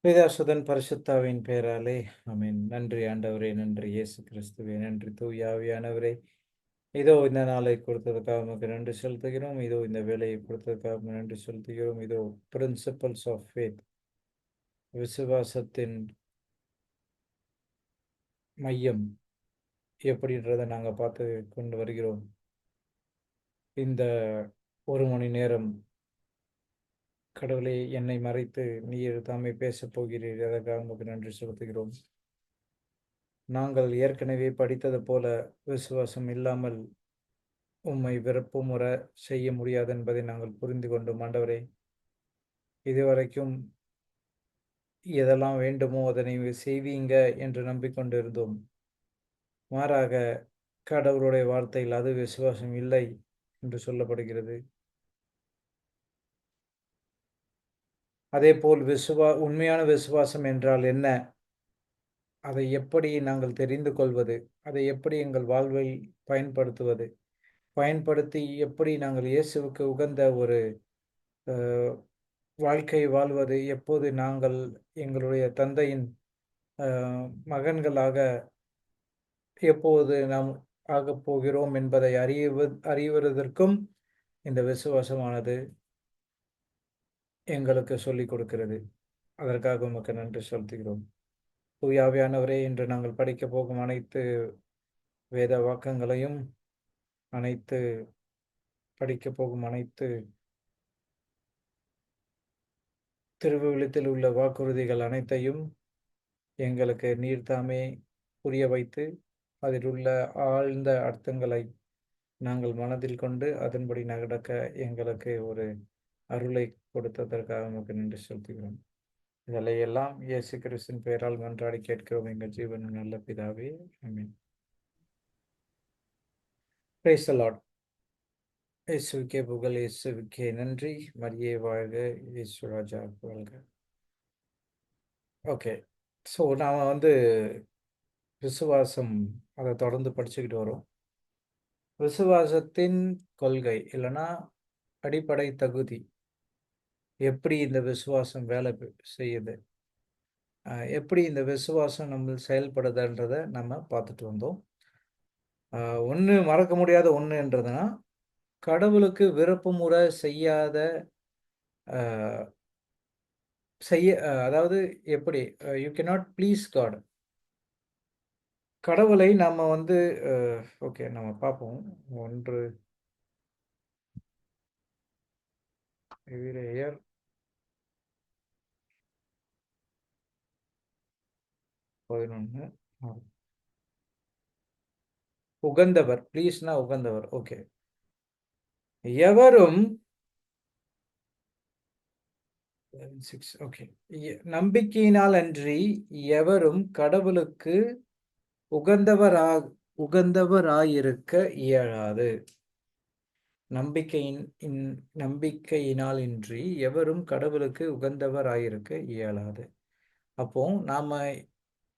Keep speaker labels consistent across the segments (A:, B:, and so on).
A: பிதாசுதன் பரிசுத்தாவின் பெயராலே ஆமென். நன்றி ஆண்டவரே, நன்றி இயேசு கிறிஸ்துவே, நன்றி தூய ஆவியானவரே. இதோ இந்த நாளை கொடுத்ததுக்காக உமக்கு நன்றி செலுத்துகிறோம். இதோ இந்த வேலையை கொடுத்ததுக்காக உமக்கு நன்றி செலுத்துகிறோம். இதோ பிரின்சிபல்ஸ் ஆஃப் ஃபேத், விசுவாசத்தின் மையம் எப்படின்றத நாங்கள் பார்த்து கொண்டு வருகிறோம். இந்த ஒரு மணி நேரம் கடவுளே என்னை மறைத்து நீர் தாமே பேசப் போகிறீர், அதற்காக உமக்கு நன்றி செலுத்துகிறோம். நாங்கள் ஏற்கனவே படித்தது போல விசுவாசம் இல்லாமல் உம்மை விருப்பமுற செய்ய முடியாது என்பதை நாங்கள் புரிந்து கொண்டோம் ஆண்டவரே. இதுவரைக்கும் எதெல்லாம் வேண்டுமோ அதனை செய்வீங்க என்று நம்பிக்கொண்டு இருந்தோம். மாறாக கடவுளுடைய வார்த்தையில் அது விசுவாசம் இல்லை என்று சொல்லப்படுகிறது. அதேபோல் உண்மையான விசுவாசம் என்றால் என்ன? அதை எப்படி நாங்கள் தெரிந்து கொள்வது? அதை எப்படி எங்கள் வாழ்வில் பயன்படுத்துவது? பயன்படுத்தி எப்படி நாங்கள் இயேசுவுக்கு உகந்த ஒரு அ வாழ்க்கை வாழ்வது? எப்போது நாங்கள் எங்களுடைய தந்தையின் அ மகன்களாக எப்போது நாம் ஆகப் போகிறோம் என்பதை அறிவதற்கும் இந்த விசுவாசமானது எங்களுக்கு சொல்லிக் கொடுக்கிறது. அதற்காக உமக்கு நன்றி செலுத்துகிறோம். தூய ஆவியானவரே, இன்று நாங்கள் படிக்கப் போகும் அனைத்து வேத வாக்கங்களையும், அனைத்து படிக்கப் போகும் அனைத்து திருவிவிலியத்தில் உள்ள வாக்குறுதிகள் அனைத்தையும் எங்களுக்கு நீர் தாமே புரிய வைத்து, அதில் உள்ள ஆழ்ந்த அர்த்தங்களை நாங்கள் மனதில் கொண்டு அதன்படி நடக்க எங்களுக்கு ஒரு அருளை கொடுத்ததற்காக உமக்கு நன்றி செலுத்துகிறோம். இதனை எல்லாம் இயேசு கிறிஸ்துவின் பெயரால் மன்றாடி கேட்கிறோம் எங்கள் ஜீவன் நல்ல பிதாவே. ஆமென். Praise the Lord. இயேசுவுக்கே புகழ், இயேசுவுக்கே நன்றி. மரியே வாழ்க, இயேசு ராஜா வாழ்க. ஓகே. ஸோ நாம விசுவாசம் அதை தொடர்ந்து படிச்சுக்கிட்டு வரோம். விசுவாசத்தின் கொள்கை இல்லைன்னா அடிப்படை தகுதி, எப்படி இந்த விசுவாசம் வேலை செய்யுது, எப்படி இந்த விசுவாசம் நம்ம செயல்படுதுன்றதை நம்ம பார்த்துட்டு வந்தோம். ஒன்று மறக்க முடியாத ஒன்றுன்றதுன்னா, கடவுளுக்கு விருப்பமுற செய்யாத அதாவது எப்படி யூ கேனாட் ப்ளீஸ் காட். கடவுளை நம்ம ஓகே நம்ம பார்ப்போம். ஒன்று எபிரேயர் 11. உகந்தவர், ப்ளீஸ்னா உகந்தவர். ஓகே. எவரும் 6. ஓகே. நம்பிக்கையினால் அன்றி எவரும் கடவுளுக்கு உகந்தவரா உகந்தவராயிருக்க இயலாது. நம்பிக்கையினாலின்றி எவரும் கடவுளுக்கு உகந்தவராயிருக்க இயலாது. அப்போ நாம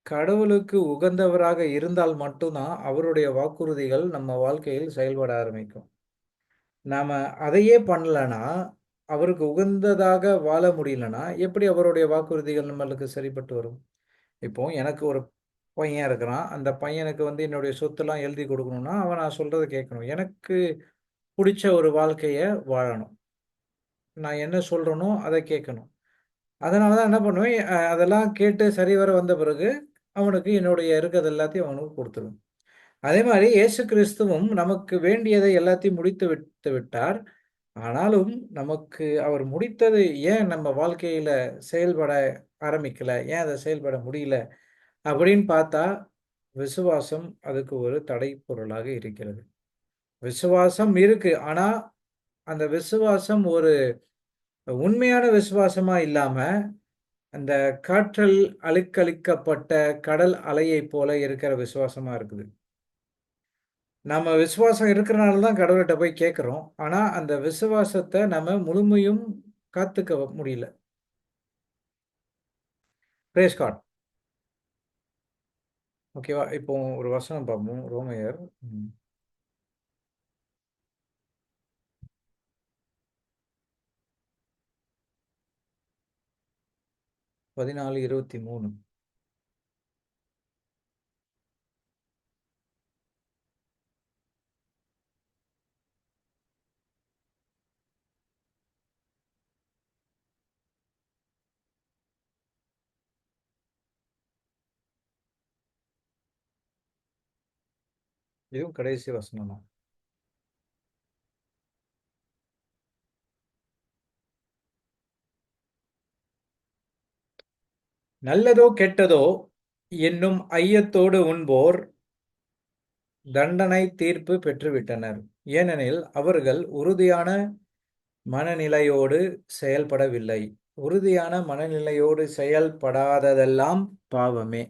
A: கடவுளுக்கு உகந்தவராக இருந்தால் மட்டும்தான் அவருடைய வாக்குறுதிகள் நம்ம வாழ்க்கையில் செயல்பட ஆரம்பிக்கும். நாம அதையே பண்ணலனா, அவருக்கு உகந்ததாக வாழ முடியலனா, எப்படி அவருடைய வாக்குறுதிகள் நம்மளுக்கு சரிப்பட்டு வரும்? இப்போ எனக்கு ஒரு பையன் இருக்கிறான். அந்த பையனுக்கு என்னுடைய சொத்தெல்லாம் எழுதி கொடுக்கணும்னா, அவன் நான் சொல்றத கேட்கணும். எனக்கு புடிச்ச ஒரு வாழ்க்கைய வாழணும். நான் என்ன சொல்றேனோ அத கேட்கணும். அதனால தான் என்ன பண்ணுவேன், அதெல்லாம் கேட்டு சரிவர வந்த பிறகு, அவனுக்கு என்னுடைய இருக்கிறது எல்லாத்தையும் அவனுக்கு குடுத்துருவேன். அதே மாரி இயேசு கிறிஸ்துவும் நமக்கு வேண்டியதை எல்லாத்தையும் முடித்து விட்டு விட்டார். ஆனாலும் நமக்கு அவர் முடித்தது ஏன் நம்ம வாழ்க்கையில செயல்பட ஆரம்பிக்கல? ஏன் அத செயல்பட முடியல? அப்படின்னு பார்த்தா, விசுவாசம் அதுக்கு ஒரு தடை பொருளாக இருக்கிறது. விசுவாசம் இருக்கு. ஆனா, அந்த விசுவாசம் ஒரு உண்மையான விசுவாசமா இல்லாம, அந்த காற்றில் அலைக்கழிக்கப்பட்ட கடல் அலையைப் போல இருக்கிற விசுவாசமா இருக்குது. நம்ம விசுவாசம் இருக்கிறனால தான் கடவுள்ட்ட போய் கேட்கிறோம். ஆனா, அந்த விசுவாசத்த நம்ம முழுமையும் காத்துக்க முடியல. Praise God. ஓகேவா? இப்போ ஒரு வசனம் பார்ப்போம். ரோமையர் ம். 14:23. இதுவும் கடைசி வசனம் தான். நல்லதோ கெட்டதோ என்னும் ஐயத்தோடு உண்போர் தண்டனை தீர்ப்பு பெற்றுவிட்டனர். ஏனெனில் அவர்கள் உறுதியான மனநிலையோடு செயல்படவில்லை. உறுதியான மனநிலையோடு செயல்படாததெல்லாம் பாவமே.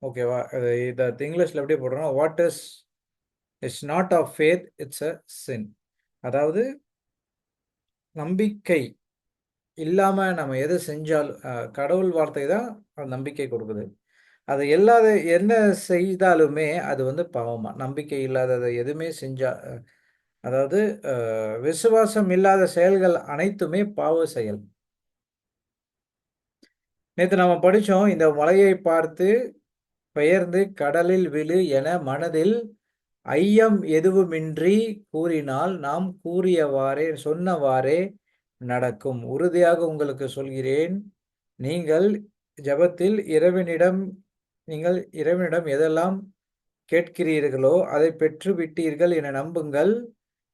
A: ஓகேவா? இதை இங்கிலீஷ்ல எப்படி போடுறோம்? What is not of faith, it's a sin. அதாவது நம்பிக்கை இல்லாம நம்ம எது செஞ்சாலும் கடவுள் வார்த்தை தான் நம்பிக்கை கொடுக்குது. அது இல்லாத என்ன செய்தாலுமே அது வந்து பாவமா. நம்பிக்கை இல்லாததை எதுவுமே செஞ்சா அதாவது விசுவாசம் இல்லாத செயல்கள் அனைத்துமே பாவ செயல். நேற்று நம்ம படிச்சோம், இந்த மலையை பார்த்து பெயர்ந்து கடலில் விழு என மனதில் ஐயம் எதுவுமின்றி கூறினால் நாம் கூறியவாறே சொன்னவாறே நடக்கும். உறுதியாக உங்களுக்கு சொல்கிறேன், நீங்கள் ஜெபத்தில் நீங்கள் இறைவனிடம் எதெல்லாம் கேட்கிறீர்களோ அதை பெற்று விட்டீர்கள் என நம்புங்கள்,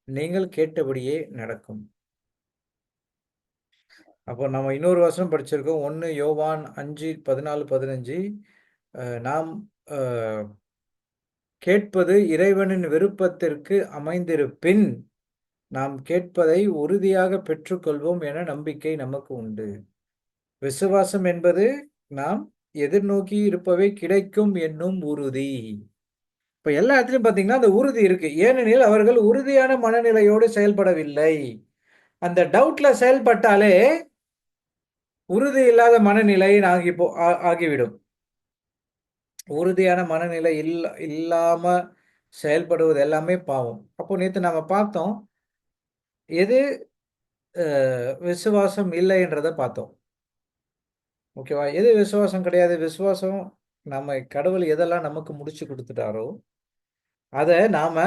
A: நீங்கள் கேட்டபடியே நடக்கும். அப்போ நம்ம இன்னொரு வசனம் படிச்சிருக்கோம். 1 யோவான் 5:14, 15. நாம் கேட்பது இறைவனின் விருப்பத்திற்கு அமைந்திருப்பின் நாம் கேட்பதை உறுதியாக பெற்றுக்கொள்வோம் என நம்பிக்கை நமக்கு உண்டு. விசுவாசம் என்பது நாம் எதிர்நோக்கி இருப்பவை கிடைக்கும் என்னும் உறுதி. இப்ப எல்லா இடத்துலயும் பாத்தீங்கன்னா அந்த உறுதி இருக்கு. ஏனெனில் அவர்கள் உறுதியான மனநிலையோடு செயல்படவில்லை. அந்த டவுட்ல செயல்பட்டாலே உறுதி இல்லாத மனநிலை ஆகிவிடும். உறுதியான மனநிலை இல்லாம செயல்படுவது எல்லாமே பாவம். அப்போ நேத்து நாம பார்த்தோம், எது விசுவாசம் இல்லைன்றத பார்த்தோம். ஓகேவா? எது விசுவாசம் கிடையாது? விசுவாசம் நம்ம கடவுள் எதெல்லாம் நமக்கு முடிச்சு கொடுத்துட்டாரோ அதை நாம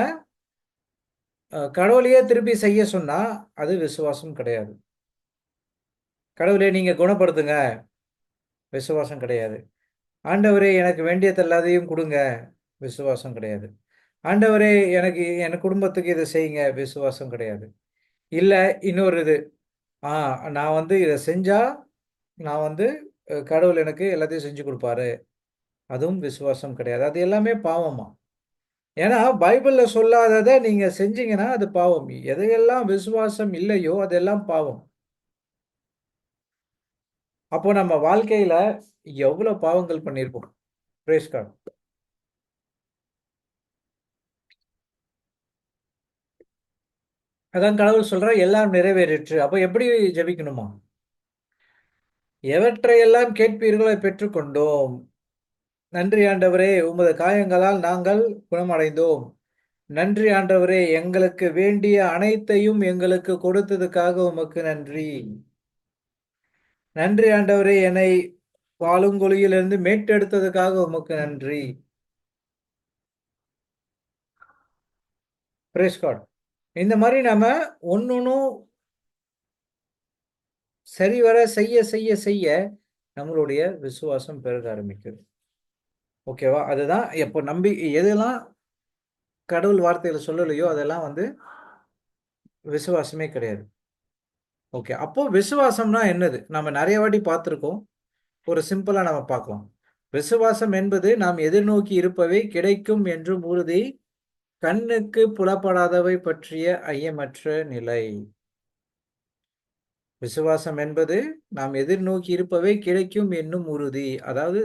A: கடவுளையே திருப்பி செய்ய சொன்னா அது விசுவாசம் கிடையாது. கடவுளே நீங்க குணப்படுத்துங்க, விசுவாசம் கிடையாது. ஆண்டவரே எனக்கு வேண்டியது எல்லாத்தையும் கொடுங்க, விசுவாசம் கிடையாது. ஆண்டவரே எனக்கு என் குடும்பத்துக்கு இதை செய்யுங்க, விசுவாசம் கிடையாது. இல்ல இன்னொரு இது, நான் வந்து இதை செஞ்சா நான் வந்து கடவுள் எனக்கு எல்லாத்தையும் செஞ்சு கொடுப்பாரு, அதுவும் விசுவாசம் கிடையாது. அது எல்லாமே பாவமா. ஏன்னா பைபிள்ல சொல்லாததை நீங்க செஞ்சீங்கன்னா அது பாவம். எதையெல்லாம் விசுவாசம் இல்லையோ அதெல்லாம் பாவம். அப்போ நம்ம வாழ்க்கையில எவ்வளவு பாவங்கள் பண்ணியிருப்போம். Praise God. அதான் கடவுள் சொல்ற எல்லாம் நிறைவேறிற்று. அப்போ எப்படி ஜெபிக்கணுமா? எவற்றையெல்லாம் கேட்பீர்களோ பெற்றுக்கொண்டோம். நன்றி ஆண்டவரே, உமது காயங்களால் நாங்கள் குணமடைந்தோம். நன்றி ஆண்டவரே, எங்களுக்கு வேண்டிய அனைத்தையும் எங்களுக்கு கொடுத்ததுக்காக உமக்கு நன்றி. நன்றி ஆண்டவரே, என்னை பாலுங்குழியிலிருந்து மீட்டெடுத்ததுக்காக உமக்கு நன்றி. Praise God. இந்த மாதிரி நாம ஒன்னொன்னும் சரிவர செய்ய செய்ய செய்ய நம்மளுடைய விசுவாசம் பெருக ஆரம்பிக்குது. ஓகேவா? அதுதான் எப்போ எதெல்லாம் கடவுள் வார்த்தையில சொல்லலையோ அதெல்லாம் வந்து விசுவாசமே கிடையாது. ஓகே. அப்போ விசுவாசம்னா என்னது? நம்ம நிறைய வாட்டி பார்த்திருக்கோம். ஒரு சிம்பிளா நம்ம பார்க்கலாம். விசுவாசம் என்பது நாம் எதிர்நோக்கி இருப்பவை கிடைக்கும் என்றும் உறுதி, கண்ணுக்கு புலப்படாதவை பற்றிய ஐயமற்ற நிலை. விசுவாசம் என்பது நாம் எதிர்நோக்கி இருப்பவை கிடைக்கும் என்னும் உறுதி. அதாவது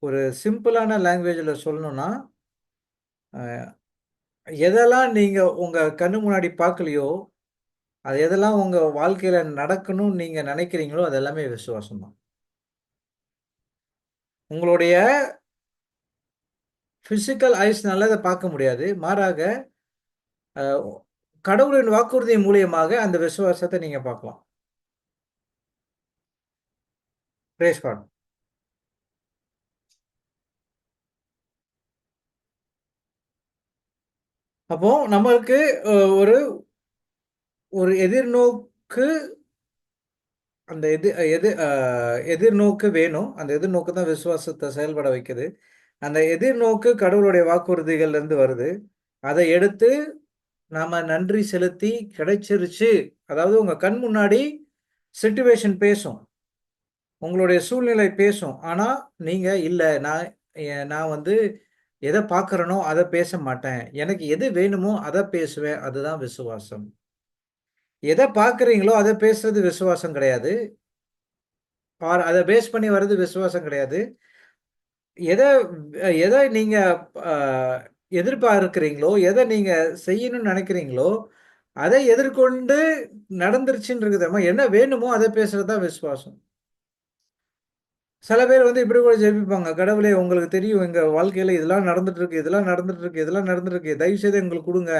A: ஒரு சிம்பிளான லாங்குவேஜ்ல சொல்லணும்னா, எதெல்லாம் நீங்க உங்க கண்ணு முன்னாடி பார்க்கலையோ, அது எதெல்லாம் உங்க வாழ்க்கையில நடக்கணும்னு நீங்க நினைக்கிறீங்களோ, அது எல்லாமே விசுவாசம் தான். உங்களுடைய பிசிக்கல் ஐஸ்னால அதை பார்க்க முடியாது. மாறாக கடவுளின் வாக்குறுதி மூலியமாக அந்த விசுவாசத்தை நீங்க பார்க்கலாம். Praise God. அப்போ நம்மளுக்கு ஒரு ஒரு எதிர்நோக்கு, அந்த எதிர்நோக்கு வேணும். அந்த எதிர்நோக்கு தான் விசுவாசத்த செயல்பட வைக்குது. அந்த எதிர்நோக்கு கடவுளுடைய வாக்குறுதிகள்ல இருந்து வருது. அதை எடுத்து நாம நன்றி செலுத்தி கிடைச்சிருச்சு. அதாவது உங்க கண் முன்னாடி சிச்சுவேஷன் பேசும். உங்களுடைய சூழ்நிலை பேசும். ஆனா, நீங்க இல்ல நான் வந்து எத பார்க்கிறேனோ அத பேச மாட்டேன். எனக்கு எது வேணுமோ அத பேசுவேன். அதுதான் விசுவாசம். எத பார்க்கிறீங்களோ அத பேசுறது விசுவாசம் கிடையாது. அத பேஸ் பண்ணி வர்றது விசுவாசம் கிடையாது. எத எத நீங்க அ எதிர்பார்க்கிறீங்களோ, எத நீங்க செய்யணும்னு நெனைக்கிறீங்களோ, அதை எதிர்கொண்டு நடந்துருச்சுன்னு இருக்குது. என்ன வேணுமோ அத பேசுறது தான் விசுவாசம். சில பேர் வந்து இப்படி கூட ஜெபிப்பாங்க. கடவுளே உங்களுக்கு தெரியும் எங்க வாழ்க்கையில இதெல்லாம் நடந்துட்டு இருக்கு, இதெல்லாம் நடந்துட்டு இருக்கு, இதெல்லாம் நடந்துட்டு இருக்கு. தயவு செய்து எங்களுக்கு குடுங்க.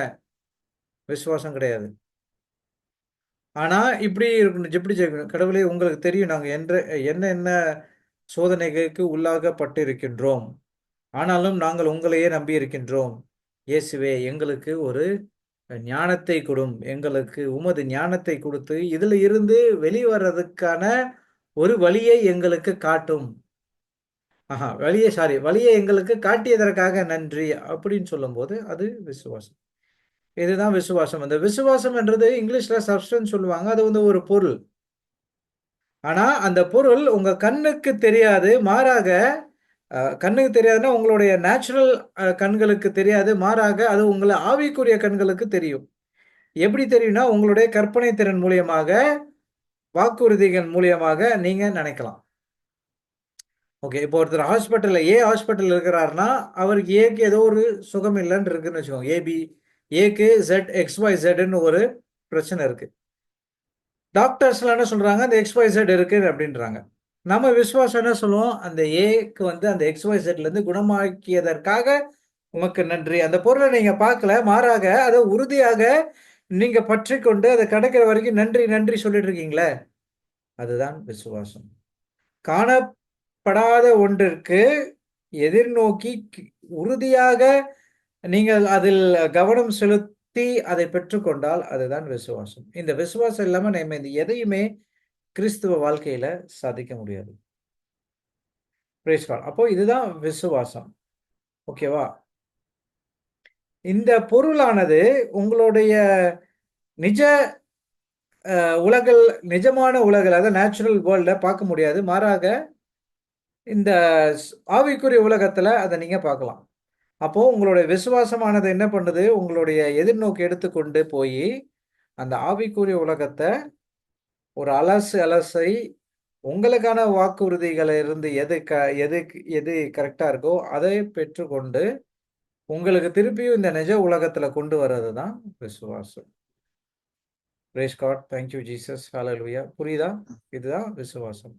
A: விசுவாசம் கிடையாது. ஆனா இப்படி இருக்கணும். எப்படி ஜெபிக்கணும்? கடவுளே உங்களுக்கு தெரியும் நாங்க என்ன சோதனைகளுக்கு உள்ளாகப்பட்டிருக்கின்றோம். ஆனாலும் நாங்கள் உங்களையே நம்பியிருக்கின்றோம். இயேசுவே எங்களுக்கு ஒரு ஞானத்தை கொடும். எங்களுக்கு உமது ஞானத்தை குடுத்து, இதில இருந்து வெளிவர்றதுக்கான ஒரு வழியை எங்களுக்கு காட்டும். வழியை எங்களுக்கு காட்டியதற்காக நன்றி அப்படின்னு சொல்லும்போது, அது விசுவாசம். இதுதான் விசுவாசம். அந்த விசுவாசம் என்றது இங்கிலீஷ்ல சப்ஸ்டன்ஸ் சொல்லுவாங்க. அது வந்து ஒரு பொருள். ஆனா, அந்த பொருள் உங்க கண்ணுக்கு தெரியாது. மாறாக கண்ணுக்கு தெரியாதுன்னா, உங்களுடைய நேச்சுரல் கண்களுக்கு தெரியாது. மாறாக அது உங்கள ஆவிக்குரிய கண்களுக்கு தெரியும். எப்படி தெரியும்னா, உங்களுடைய கற்பனை திறன் மூலியமாக, வாக்குறுதிகள் மூலியமாக நீங்க நெனைக்கலாம். ஓகே. இப்போ ஒருத்தர் ஹாஸ்பிட்டல்ல இருக்கிறாருன்னா, அவருக்கு ஏக்கு ஏதோ ஒரு சுகம் இல்லன்னு இருக்குன்னு வச்சுக்கோங்க. ஏக்கு XYZன்னு ஒரு பிரச்சனை இருக்கு. டாக்டர்ஸ்லாம் என்ன சொல்றாங்க, அந்த XYZ இருக்கு அப்படின்றாங்க. நம்ம விசுவாசம் என்ன சொல்லுவோம், அந்த ஏக்கு வந்து அந்த XYZலேருந்து குணமாக்கியதற்காக உமக்கு நன்றி. அந்த பொருள நீங்க பார்க்கல. மாறாக அத உறுதியாக நீங்க பற்றிக்கொண்டு அத கிடைக்கிற வரைக்கும் நன்றி, நன்றி சொல்லிட்டு இருக்கீங்களே, அதுதான் விசுவாசம். காணப்படாத ஒன்றிற்கு எதிர்நோக்கி உறுதியாக நீங்கள் அதில் கவனம் செலுத்தி அதை பெற்றுக்கொண்டால் அதுதான் விசுவாசம். இந்த விசுவாசம் இல்லாம நம்ம இந்த எதையுமே கிறிஸ்துவ வாழ்க்கையில சாதிக்க முடியாது. Praise God. அப்போ இதுதான் விசுவாசம். ஓகேவா? இந்த பொருளானது உங்களுடைய நிஜ உலகில் நிஜமான உலகில் அதாவது நேச்சுரல் வேர்ல்ட்ல பார்க்க முடியாது. மாறாக இந்த ஆவிக்குரிய உலகத்துல அத நீங்க பார்க்கலாம். அப்போ உங்களுடைய விசுவாசமானது என்ன பண்ணுது? உங்களுடைய எதிர்நோக்கி எடுத்துக்கொண்டு போயி, அந்த ஆவிக்குரிய உலகத்த ஒரு அலசி உங்களுக்கான வாக்குறுதிகள இருந்து எது கரெக்ட்டா இருக்கோ, அதை பெற்றுக்கொண்டு, உங்களுக்கு திருப்பியும் இந்த நிஜ உலகத்துல கொண்டு வர்றது தான் விசுவாசம். Praise God. Thank you Jesus. ஹalleluya. புரியுதா? இதுதான் விசுவாசம்.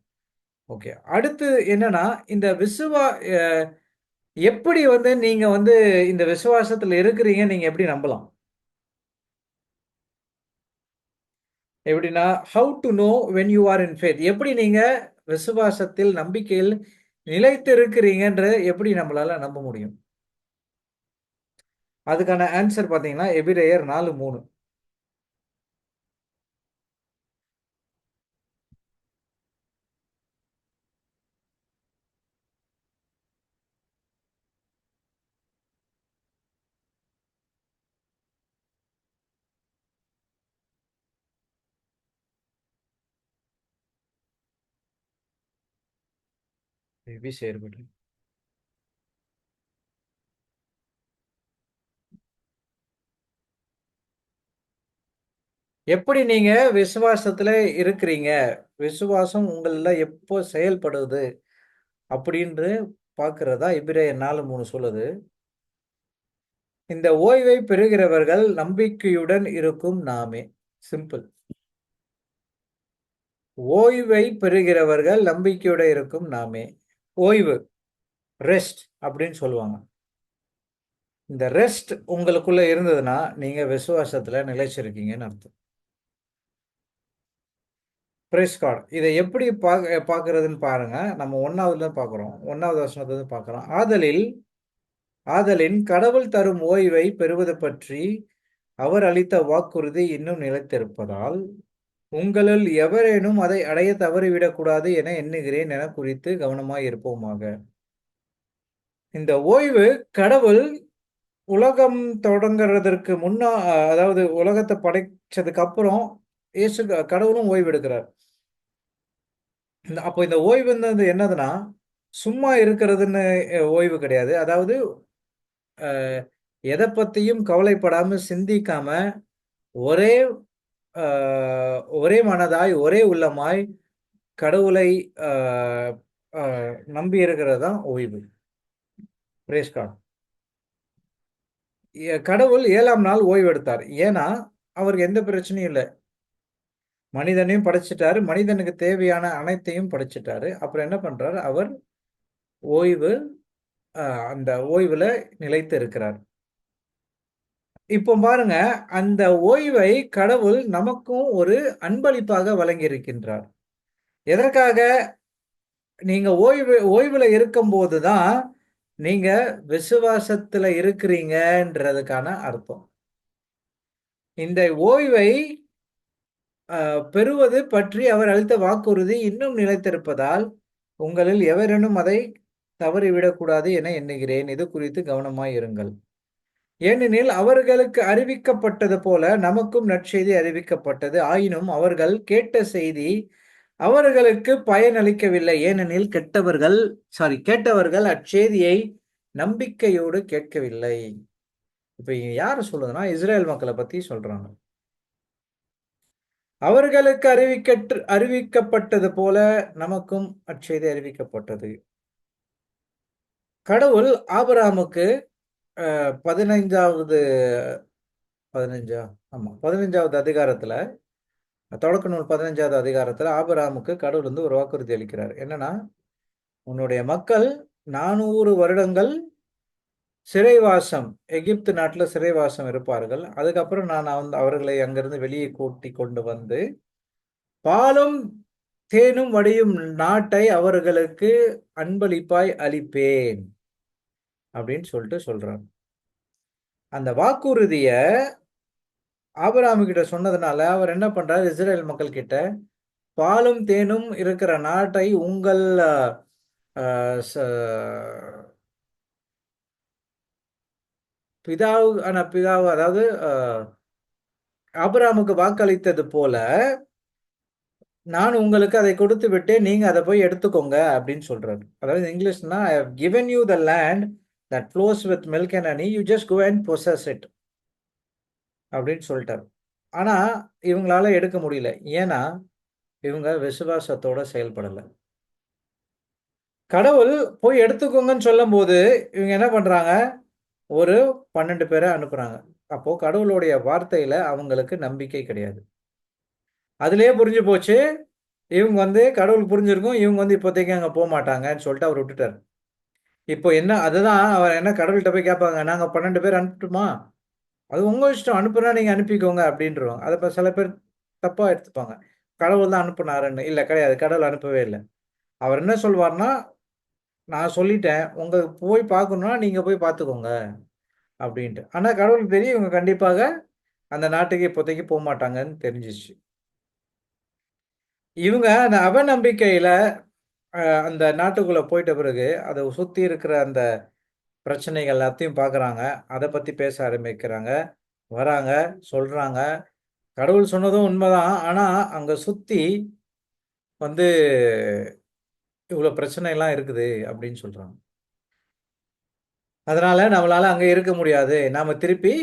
A: ஓகே. அடுத்து என்னன்னா, இந்த அ எப்படி வந்து நீங்க வந்து இந்த விசுவாசத்துல இருக்கிறீங்கன்னு நீங்க எப்படி நம்பலாம்? எப்படின்னா, how to know when you are in faith. எப்படி நீங்க விசுவாசத்தில், நம்பிக்கையில் நிலைத்திருக்கிறீங்கன்ற எப்படி நம்மளால நம்ப முடியும்? அதுக்கான ஆன்ஸர் பார்த்தீங்கன்னா, எபிரெயர் 4:3. எபிரெயர் எப்படி நீங்க விசுவாசத்துல இருக்கிறீங்க? விசுவாசம் உங்கள்ல எப்போ செயல்படுது? அப்படின்னு பார்க்கிறதா எபிரெயர் 4:3 சொல்லுது. இந்த ஓய்வை பெறுகிறவர்கள் நம்பிக்கையுடன் இருக்கும் நாமே. சிம்பிள். ஓய்வை பெறுகிறவர்கள் நம்பிக்கையுடன் இருக்கும் நாமே. ஓய்வு, ரெஸ்ட் அப்படின்னு சொல்லுவாங்க. இந்த ரெஸ்ட் உங்களுக்குள்ள இருந்ததுன்னா, நீங்க விசுவாசத்துல நிலைச்சிருக்கீங்கன்னு அர்த்தம். Praise God. இதை எப்படி பார்க்கறதுன்னு பாருங்க. நம்ம 1வதுல பார்க்குறோம். 1வது வசனத்திலிருந்து பார்க்குறோம். ஆதலின் கடவுள் தரும் ஓய்வை பெறுவது பற்றி அவர் அளித்த வாக்குறுதி இன்னும் நிலைத்திருப்பதால், உங்களுள் எவரேனும் அதை அடைய தவறிவிடக்கூடாது என எண்ணுகிறேன் என குறித்து கவனமாய் இருப்போமாக. இந்த ஓய்வு கடவுள் உலகம் தொடங்குறதற்கு முன்னா அதாவது உலகத்தை படைச்சதுக்கு அப்புறம் கடவுளும் ஓய்வு எடுக்கிறார். அப்போ இந்த ஓய்வுன்றது என்னதுன்னா, சும்மா இருக்கிறதுன்னு ஓய்வு கிடையாது. அதாவது எதை பத்தியும் கவலைப்படாம, சிந்திக்காம, ஒரே அ ஒரே மனதாய், ஒரே உள்ளமாய் கடவுளை அ அ நம்பி இருக்கிறது தான் ஓய்வு. Praise God. கடவுள் 7ஆம் நாள் ஓய்வு எடுத்தார். ஏன்னா, அவருக்கு எந்த பிரச்சனையும் இல்ல. மனிதனையும் படைச்சுட்டாரு. மனிதனுக்கு தேவையான அனைத்தையும் படைச்சுட்டாரு. அப்புறம் என்ன பண்றாரு? அவர் ஓய்வு அ அந்த ஓய்வுல நிலைத்து இருக்கிறார். இப்போ பாருங்க, அந்த ஓய்வை கடவுள் நமக்கும் ஒரு அன்பளிப்பாக வழங்கியிருக்கின்றார். எதற்காக? நீங்க ஓய்வுல இருக்கும்போது தான், நீங்க விசுவாசத்துல இருக்கிறீங்கன்றதுக்கான அர்த்தம். இந்த ஓய்வை பெறுவது பற்றி அவர் அளித்த வாக்குறுதி இன்னும் நிலைத்திருப்பதால், உங்களில் எவரேனும் அதை தவறிவிடக்கூடாது என எண்ணுகிறேன். இது குறித்து கவனமாய் இருங்கள். ஏனெனில் அவர்களுக்கு அறிவிக்கப்பட்டது போல நமக்கும் நற்செய்தி அறிவிக்கப்பட்டது. ஆயினும் அவர்கள் கேட்ட செய்தி அவர்களுக்கு பயனளிக்கவில்லை. ஏனெனில் கேட்டவர்கள் அச்செய்தியை நம்பிக்கையோடு கேட்கவில்லை. இப்ப யார சொல்லுதுன்னா, இஸ்ரேல் மக்கள பத்தி சொல்றாங்க. அவர்களுக்கு அறிவிக்கப்பட்டது போல நமக்கும் அச்செய்தி அறிவிக்கப்பட்டது. கடவுள் ஆபிரகாமுக்கு 15வது 15ஆ? ஆமா. 15வது அதிகாரத்துல, தொடக்க நூல் 15வது அதிகாரத்துல ஆபிரகாமுக்கு கடவுள் வந்து ஒரு வாக்குறுதி அளிக்கிறார். என்னன்னா, உன்னுடைய மக்கள் 400 வருடங்கள் சிறைவாசம், எகிப்து நாட்டுல சிறைவாசம் இருப்பார்கள். அதுக்கப்புறம் நான் அவர்களை அங்கிருந்து வெளியே கூட்டிக் கொண்டு வந்து, பாலும் தேனும் வடியும் நாட்டை அவர்களுக்கு அன்பளிப்பாய் அளிப்பேன். அப்படின்னு சொல்லிட்டு சொல்றாங்க. அந்த வாக்குறுதிய ஆபிரகாம் கிட்ட சொன்னதுனால, அவர் என்ன பண்றாரு? இஸ்ரேல் மக்கள் கிட்ட, பாலும் தேனும் இருக்கிற நாட்டை உங்கள் அ ச பிதாவு அதாவது ஆபிரகாமுக்கு வாக்களித்தது போல, நான் உங்களுக்கு அதை கொடுத்து விட்டேன். நீங்க அத போய் எடுத்துக்கோங்க அப்படின்னு சொல்றாரு. அதாவது இங்கிலீஷ்னா, "I have given you the land that flows with milk and honey. You just go and possess it" அப்படின்னு சொல்லிட்டாரு. ஆனா, இவங்களால எடுக்க முடியல. ஏன்னா, இவங்க விசுவாசத்தோட செயல்படல. கடவுள் போய் எடுத்துக்கோங்கன்னு சொல்லும்போது, இவங்க என்ன பண்றாங்க? ஒரு 12 பேர அனுப்புறாங்க. அப்போ கடவுளுடைய வார்த்தையில அவங்களுக்கு நம்பிக்கை கிடையாது. அதிலேயே புரிஞ்சு போச்சு. இவங்க வந்து கடவுளுக்கு புரிஞ்சிருக்கும். இவங்க வந்து இப்போதைக்கு அங்க போமாட்டாங்கன்னு சொல்லிட்டு அவர் விட்டுட்டாரு. இப்போ என்ன அதுதான் அவர் என்ன கடவுள்ட்ட போய் கேட்பாங்க. நாங்க 12 பேர் அனுப்பட்டுமா? அது உங்க இஷ்டம். அனுப்புனா நீங்க அனுப்பிக்கோங்க அப்படின்ருவாங்க. அத இப்ப சில பேர் தப்பா எடுத்துப்பாங்க. கடவுள் தான் அனுப்புனாருன்னு. இல்ல கிடையாது. கடவுள் அனுப்பவே இல்ல. அவர் என்ன சொல்வார்ன்னா, நான் சொல்லிட்டேன். உங்களுக்கு போய் பார்க்கணும்னா நீங்க போய் பார்த்துக்கோங்க அப்படின்ட்டு. ஆனா கடவுளுக்கு தெரியும் இவங்க கண்டிப்பாக அந்த நாட்டுக்கு இப்போதைக்கு போமாட்டாங்கன்னு தெரிஞ்சுச்சு. இவங்க அந்த அவநம்பிக்கையில அந்த நாட்டுக்குள்ள போயிட்ட பிறகு, அத சுத்தி இருக்கிற அந்த பிரச்சனைகள் எல்லாத்தையும் பார்க்குறாங்க. அத பத்தி பேச ஆரம்பிக்கிறாங்க. வராங்க, சொல்றாங்க. கடவுள் சொன்னதும் உண்மதான். ஆனா, அங்க சுத்தி வந்து இவ்ளோ பிரச்சனைலாம் இருக்குது அப்படின்னு சொல்றாங்க. அதனால நம்மளால அங்க இருக்க முடியாது. நாம திருப்பி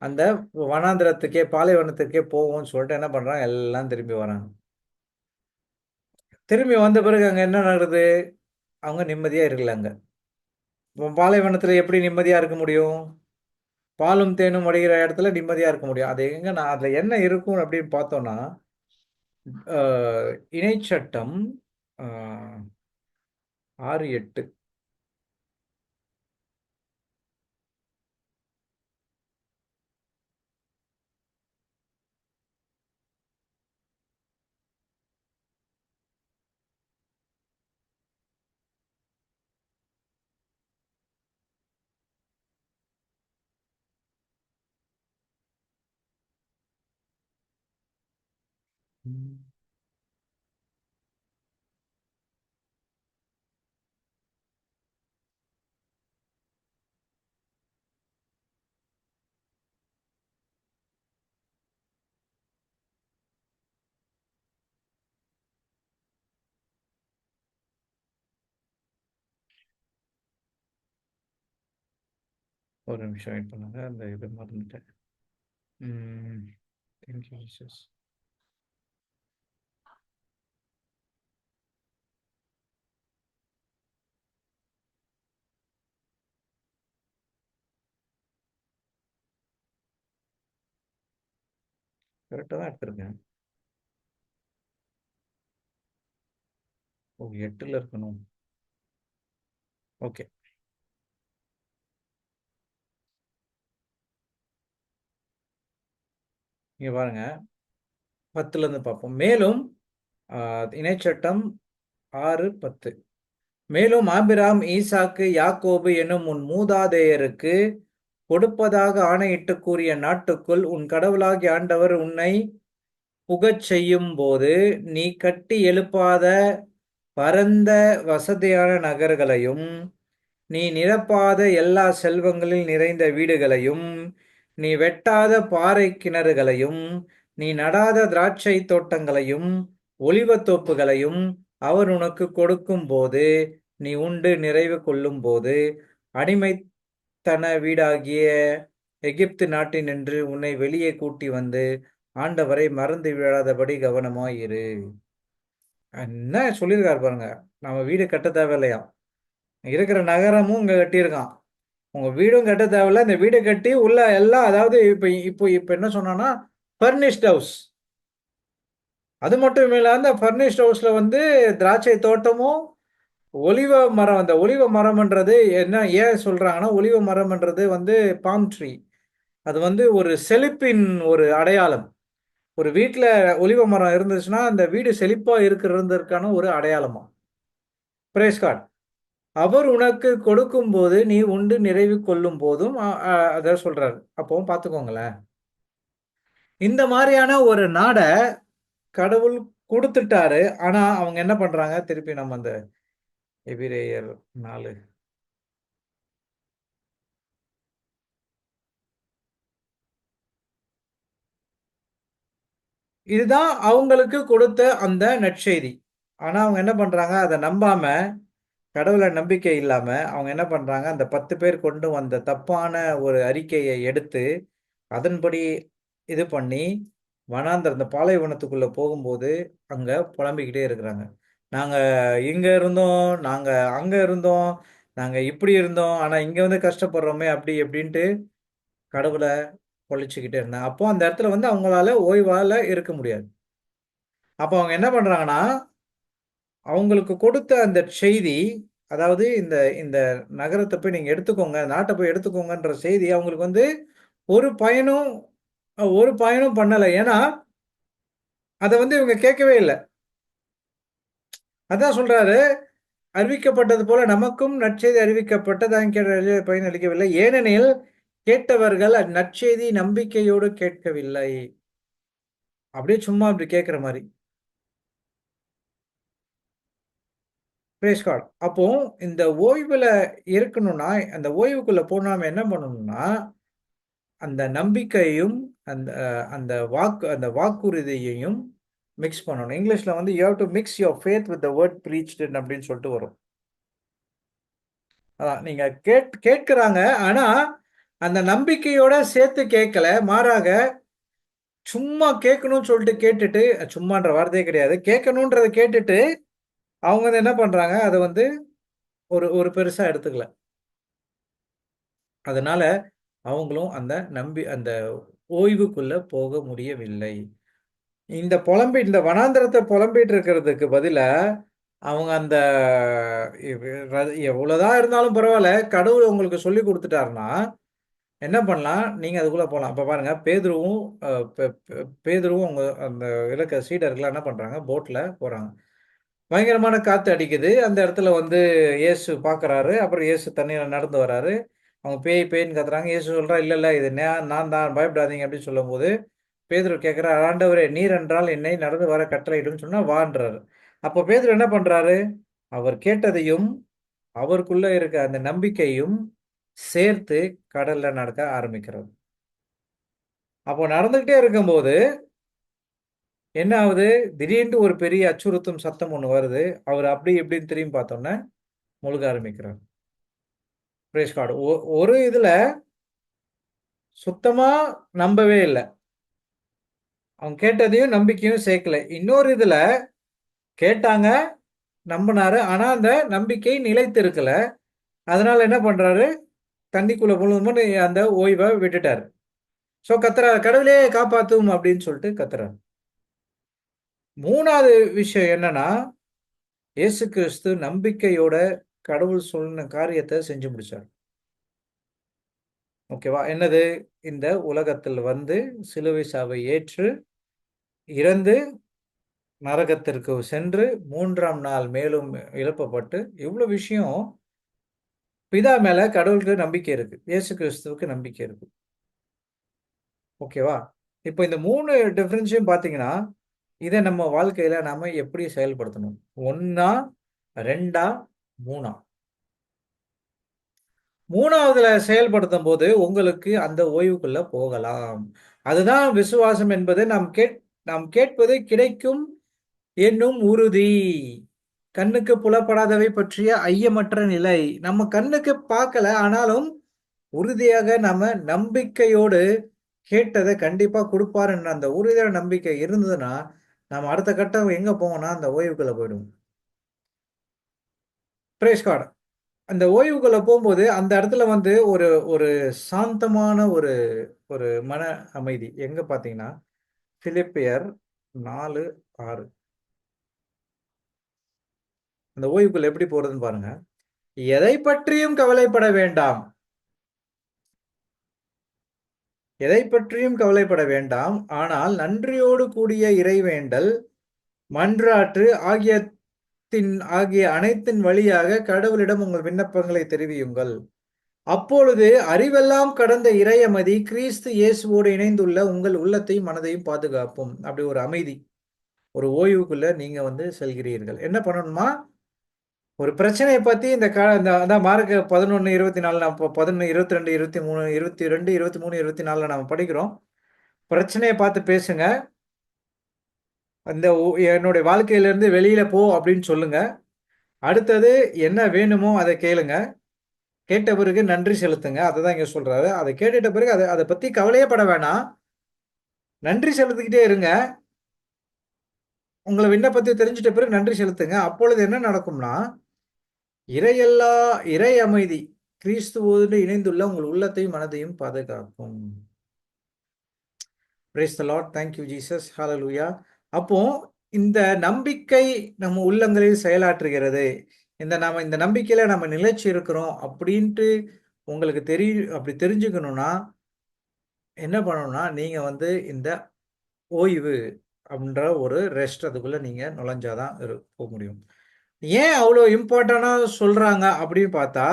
A: அந்த வனாந்திரத்துக்கே, பாலைவனத்துக்கே போவோம்ன்னு சொல்லிட்டு என்ன பண்றாங்க, எல்லாம் திரும்பி வராங்க. திரும்பி வந்த பிறகு அங்க என்ன நடக்குது? அவங்க நிம்மதியா இருக்கல அங்க. பாலைவனத்துல எப்படி நிம்மதியா இருக்க முடியும்? பாலும் தேனும் வடிகிற இடத்துல நிம்மதியா இருக்க முடியும். அது எங்கன்னா அதுல என்ன இருக்கும் அப்படின்னு பார்த்தோம்னா, அ இணைச்சட்டம் அ 6, 8. ம். ஒரு நிமிஷம் வெயிட் பண்ணுங்க. அந்த இது மறந்துட்டேன். ம். Thank you Jesus. கரெக்ட்டா தான் எடுத்திருக்கேன். ஓ! 8ல இருக்கணும். ஓகே. இங்க பாருங்க. 10லருந்து பார்ப்போம். மேலும் அ இணைச்சட்டம் 6, 10. மேலும் ஆபிராம், ஈசாக்கு, யாக்கோபு என்னும் உன் மூதாதையருக்கு கொடுப்பதாக ஆணையிட்டுக் கூறிய நாட்டுக்குள் உன் கடவுளாகிய ஆண்டவர் உன்னைப் புகச்செய்யும்போது, நீ கட்டி எழுப்பாத பரந்த வசதியான நகர்களையும், நீ நிரப்பாத எல்லா செல்வங்களில் நிறைந்த வீடுகளையும், நீ வெட்டாத பாறைக் கிணறுகளையும், நீ நடாத திராட்சைத் தோட்டங்களையும், ஒலிவத் தோப்புகளையும் அவர் உனக்குக் கொடுக்கும்போது, நீ உண்டு நிறைவு கொள்ளும்போது, அடிமைத்தன வீடாகிய எகிப்து நாட்டினின்று உன்னை வெளியே கூட்டி வந்து, ஆண்டவரை மறந்து விடாதபடி கவனமாயிரு. என்ன சொல்லியிருக்காரு பாருங்க. நம்ம வீடு கட்ட தேவையில்லையாம். இருக்கிற நகரமும் இங்க கட்டியிருக்கான். உங்க வீடும் கட்ட தேவையில்ல. இந்த வீடு கட்டி உள்ள எல்லாம், அதாவது இப்ப இப்போ இப்ப என்ன சொன்னான்னா, ஃபர்னிஷ்ட் ஹவுஸ். அது மட்டும் இல்லாம அந்த ஃபர்னிஷ்ட் ஹவுஸ்ல வந்து திராட்சை தோட்டமும், ஒலிவ மரம். அந்த ஒலிவ மரம்ன்றது என்ன ஏன் சொல்றாங்கன்னா, ஒலிவ மரம்ன்றது வந்து பாம் ட்ரீ. அது வந்து ஒரு செழிப்பின் ஒரு அடையாளம். ஒரு வீட்ல ஒலிவ மரம் இருந்துச்சுன்னா, அந்த வீடு செழிப்பா இருக்கிறதற்கான ஒரு அடையாளமா. Price God. அவர் உனக்கு கொடுக்கும்போது, நீ உண்டு நிறைவு கொள்ளும் போதும் அத சொல்றாரு. அப்போ பார்த்துக்கோங்களேன். இந்த மாரியான ஒரு நாட கடவுள் குடுத்துட்டாரு. ஆனா, அவங்க என்ன பண்றாங்க? திருப்பி நம்ம அந்த எபிரேயர் 4. இதுதான் அவங்களுக்கு கொடுத்த அந்த நற்செய்தி. ஆனா, அவங்க என்ன பண்றாங்க? அத நம்பாம, கடவுள நம்பிக்கை இல்லாம, அவங்க என்ன பண்றாங்க? அந்த 10 பேர் கொண்டு வந்த தப்பான ஒரு அறிக்கைய எடுத்து, அதன்படி இது பண்ணி, வனாந்தரம் இந்த பாலைவனத்துக்குள்ள போகும்போது, அங்க புலம்பிக்கிட்டே இருக்கிறாங்க. நாங்க இங்க இருந்தோம், நாங்க அங்க இருந்தோம், நாங்க இப்படி இருந்தோம். ஆனா இங்க வந்து கஷ்டப்படுறோமே! அப்படி இப்படின்ட்டு கடவுள பொழச்சுக்கிட்டே இருந்தாங்க. அப்போ அந்த இடத்துல வந்து அவங்களால ஓய்வால இருக்க முடியாது. அப்போ அவங்க என்ன பண்றாங்கன்னா, அவங்களுக்கு கொடுத்த அந்த செய்தி, அதாவது இந்த இந்த நகரத்த போய் நீங்க எடுத்துக்கோங்க, நாட்ட போய் எடுத்துக்கோங்கன்ற செய்தி அவங்களுக்கு வந்து ஒரு பயனும் ஒரு பயனும் பண்ணல. ஏன்னா, அத வந்து இவங்க கேட்கவே இல்ல. அதான் சொல்றாரு, அறிவிக்கப்பட்டது போல நமக்கும் நற்செய்தி அறிவிக்கப்பட்டது, பயன் அளிக்கவில்லை. ஏனெனில் கேட்டவர்கள் அந்நற்செய்தி நம்பிக்கையோடு கேட்கவில்லை. அப்படியே சும்மா அப்படி கேட்கிற மாரி. Praise God. அப்போ இந்த ஓய்வுல இருக்கணும்னா, அந்த ஓய்வுக்குள்ள போனா நாம என்ன பண்ணணும்னா, அந்த நம்பிக்கையும், அந்த அந்த வாக்குறுதியையும் மிக்ஸ் பண்ணணும். இங்கிலீஷ்ல வந்து you have to mix your faith with the word preached அப்படின்னு சொல்லிட்டு வரும். அதான் நீங்க கேட்கிறாங்க. ஆனா, அந்த நம்பிக்கையோட சேர்த்து கேட்கல. மாறாக சும்மா கேட்கணும்னு சொல்லிட்டு கேட்டுட்டு, சும்மான்ற வார்த்தையே கிடையாது. கேட்கணுன்றத கேட்டுட்டு, அவங்க வந்து என்ன பண்றாங்க, அத வந்து ஒரு ஒரு பெருசா எடுத்துக்கல. அதனால அவங்களும் அந்த ஓய்வுக்குள்ள போக முடியவில்லை. இந்த வனாந்தரத்த புலம்பிட்டு இருக்கிறதுக்கு பதிலா, அவங்க அந்த எவ்வளோதான் இருந்தாலும் பரவால்ல, கடவுள் உங்களுக்கு சொல்லிக் குடுத்துட்டாருன்னா, என்ன பண்ணலாம்? நீங்க அதுக்குள்ள போலாம். இப்ப பாருங்க, பேதுருவும் அ பெ பெ பேதுருவும் அவங்க அந்த இருக்க சீடர்கள்லாம் என்ன பண்றாங்க? போட்ல போறாங்க. பயங்கரமான காத்து அடிக்குது. அந்த இடத்துல வந்து இயேசு பார்க்குறாரு. அப்புறம் இயேசு தண்ணீல நடந்து வராரு. அவங்க பேய் பேய்ன்னு கத்துறாங்க. இயேசு சொல்றாரு, "இல்ல, இல்ல இது நான் தான் பயப்படாதீங்க" அப்படின்னு சொல்லும்போது, பேதுரு கேட்கிறார், ஆண்டவரே நீர் என்றால் என்னை நடந்து வர கட்டளையிடும் சொன்னா வான்றாரு. அப்போ பேதுரு என்ன பண்றாரு? அவர் கேட்டதையும் அவருக்குள்ள இருக்க அந்த நம்பிக்கையும் சேர்த்து கடல்ல நடக்க ஆரம்பிக்கிறார். அப்போ நடந்துகிட்டே இருக்கும்போது என்ன ஆகுது? திடீர்னு ஒரு பெரிய அச்சுறுத்தும் சத்தம் ஒண்ணு வருது. அவர் அப்படி இப்படின்னு திரும்பி பார்த்தோன்னே முழுக ஆரம்பிக்கிறார். Praise God. ஒரு இதுல சுத்தமா நம்பவே இல்ல. அவங்க கேட்டதையும் நம்பிக்கையும் சேர்க்கல. இன்னொரு இதுல கேட்டாங்க, நம்பினாரு. ஆனா அந்த நம்பிக்கை நிலைத்து இருக்கல. அதனால என்ன பண்றாரு? தண்ணிக்குள்ள விழுந்துமோன்னு அந்த ஓய்வ விட்டுட்டாரு. சோ கத்துறாரு, கடவுளே காப்பாத்தும் அப்படின்னு சொல்லிட்டு கத்துறாரு. 3வது விஷயம் என்னன்னா, இயேசு கிறிஸ்து நம்பிக்கையோட கடவுள் சொன்ன காரியத்த செஞ்சு முடிச்சார். ஓகேவா? என்னது? இந்த உலகத்தில் வந்து சிலுவை சாவை ஏற்று, இறந்து, நரகத்திற்கு சென்று 3ஆம் நாள் மேலும் எழுப்பப்பட்டு, இவ்ளோ விஷயம் பிதா மேல கடவுளுக்கு நம்பிக்கை இருக்கு. இயேசு கிறிஸ்துவுக்கு நம்பிக்கை இருக்கு. ஓகேவா? இப்ப இந்த 3 டிஃபரன்ஸையும் பார்த்தீங்கன்னா, இத நம்ம வாழ்க்கையில நாம எப்படி செயல்படுத்தணும்? 1ஆ, 2ஆ, 3ஆ? 3வதுல செயல்படுத்தும்போது உங்களுக்கு அந்த ஓய்வுக்குள்ள போகலாம். அதுதான் விசுவாசம் என்பது நாம் கேட்பது கிடைக்கும் என்னும் உறுதி. கண்ணுக்கு புலப்படாதவை பற்றிய ஐயமற்ற நிலை. நம்ம கண்ணுக்கு பார்க்கல. ஆனாலும் உறுதியாக நாம நம்பிக்கையோடு கேட்டத கண்டிப்பா குடுப்பாருன்ற அந்த உறுதியான நம்பிக்கை இருந்ததுன்னா, நம்ம அடுத்த கட்டம் எங்க போவோம்னா, அந்த ஓய்வுக்குள்ள போயிடுவோம். Praise God. அந்த ஓய்வுக்குள்ள போம்போது, அந்த இடத்துல வந்து ஒரு ஒரு சாந்தமான ஒரு ஒரு மன அமைதி. எங்க பார்த்தீங்கன்னா, பிலிப்பியர் 4:6. அந்த ஓய்வுக்குள்ள எப்படி போறதுன்னு பாருங்க. எதைப் பற்றியும் கவலைப்பட வேண்டாம். எதைப் பற்றியும் கவலைப்பட வேண்டாம். ஆனால் நன்றியோடு கூடிய இறைவேண்டல், மன்றாட்டு ஆகிய அனைத்தின் வழியாக கடவுளிடம் உங்கள் விண்ணப்பங்களை தெரிவியுங்கள். அப்பொழுது அறிவெல்லாம் கடந்த இறையமதி கிறிஸ்து இயேசுவோடு இணைந்துள்ள உங்கள் உள்ளத்தையும் மனதையும் பாதுகாப்பும். அப்படி ஒரு அமைதி. ஒரு ஓய்வுக்குள்ள நீங்க வந்து செல்கிறீர்கள். என்ன பண்ணணுமா? ஒரு பிரச்சனைய பத்தி இந்த அதான் மார்க் 11:24 நான் 11, 22, 23, 22, 23, 24ல நாம படிக்கிறோம். பிரச்சனைய பார்த்து பேசுங்க. அந்த என்னுடைய வாழ்க்கையிலிருந்து வெளியில போ அப்படின்னு சொல்லுங்க. அடுத்தது என்ன வேணுமோ அத கேளுங்க. கேட்ட பிறகு நன்றி செலுத்துங்க. அததான் இங்க சொல்றாரு. அத கேட்டுட்ட பிறகு அத பத்தி கவலையே பட வேணாம். நன்றி செலுத்திக்கிட்டே இருங்க. உங்கள விண்ணப்பத்தை தெரிஞ்சுட்ட பிறகு நன்றி செலுத்துங்க. அப்பொழுது என்ன நடக்கும்னா, இறையெல்லா இறை அமைதி கிறிஸ்துவோடு இணைந்துள்ள உங்கள் உள்ளத்தையும் மனதையும் பாதுகாக்கும். Praise the Lord. Thank you Jesus. ஹalleluya. அப்போ இந்த நம்பிக்கை நம்ம உள்ளங்களில் செயலாற்றுகிறது. நாம இந்த நம்பிக்கையில நம்ம நிலைச்சு இருக்கிறோம் அப்படின்ட்டு உங்களுக்கு அப்படி தெரிஞ்சுக்கணும்னா, என்ன பண்ணணும்னா, நீங்க வந்து இந்த ஓய்வு அப்படின்ற ஒரு ரெஸ்ட் அதுக்குள்ள நீங்க நுழைஞ்சா தான் போ முடியும். ஏன் அவ்வளோ இம்பார்ட்டன்ட்டா சொல்றாங்க அப்படின்னு பார்த்தா,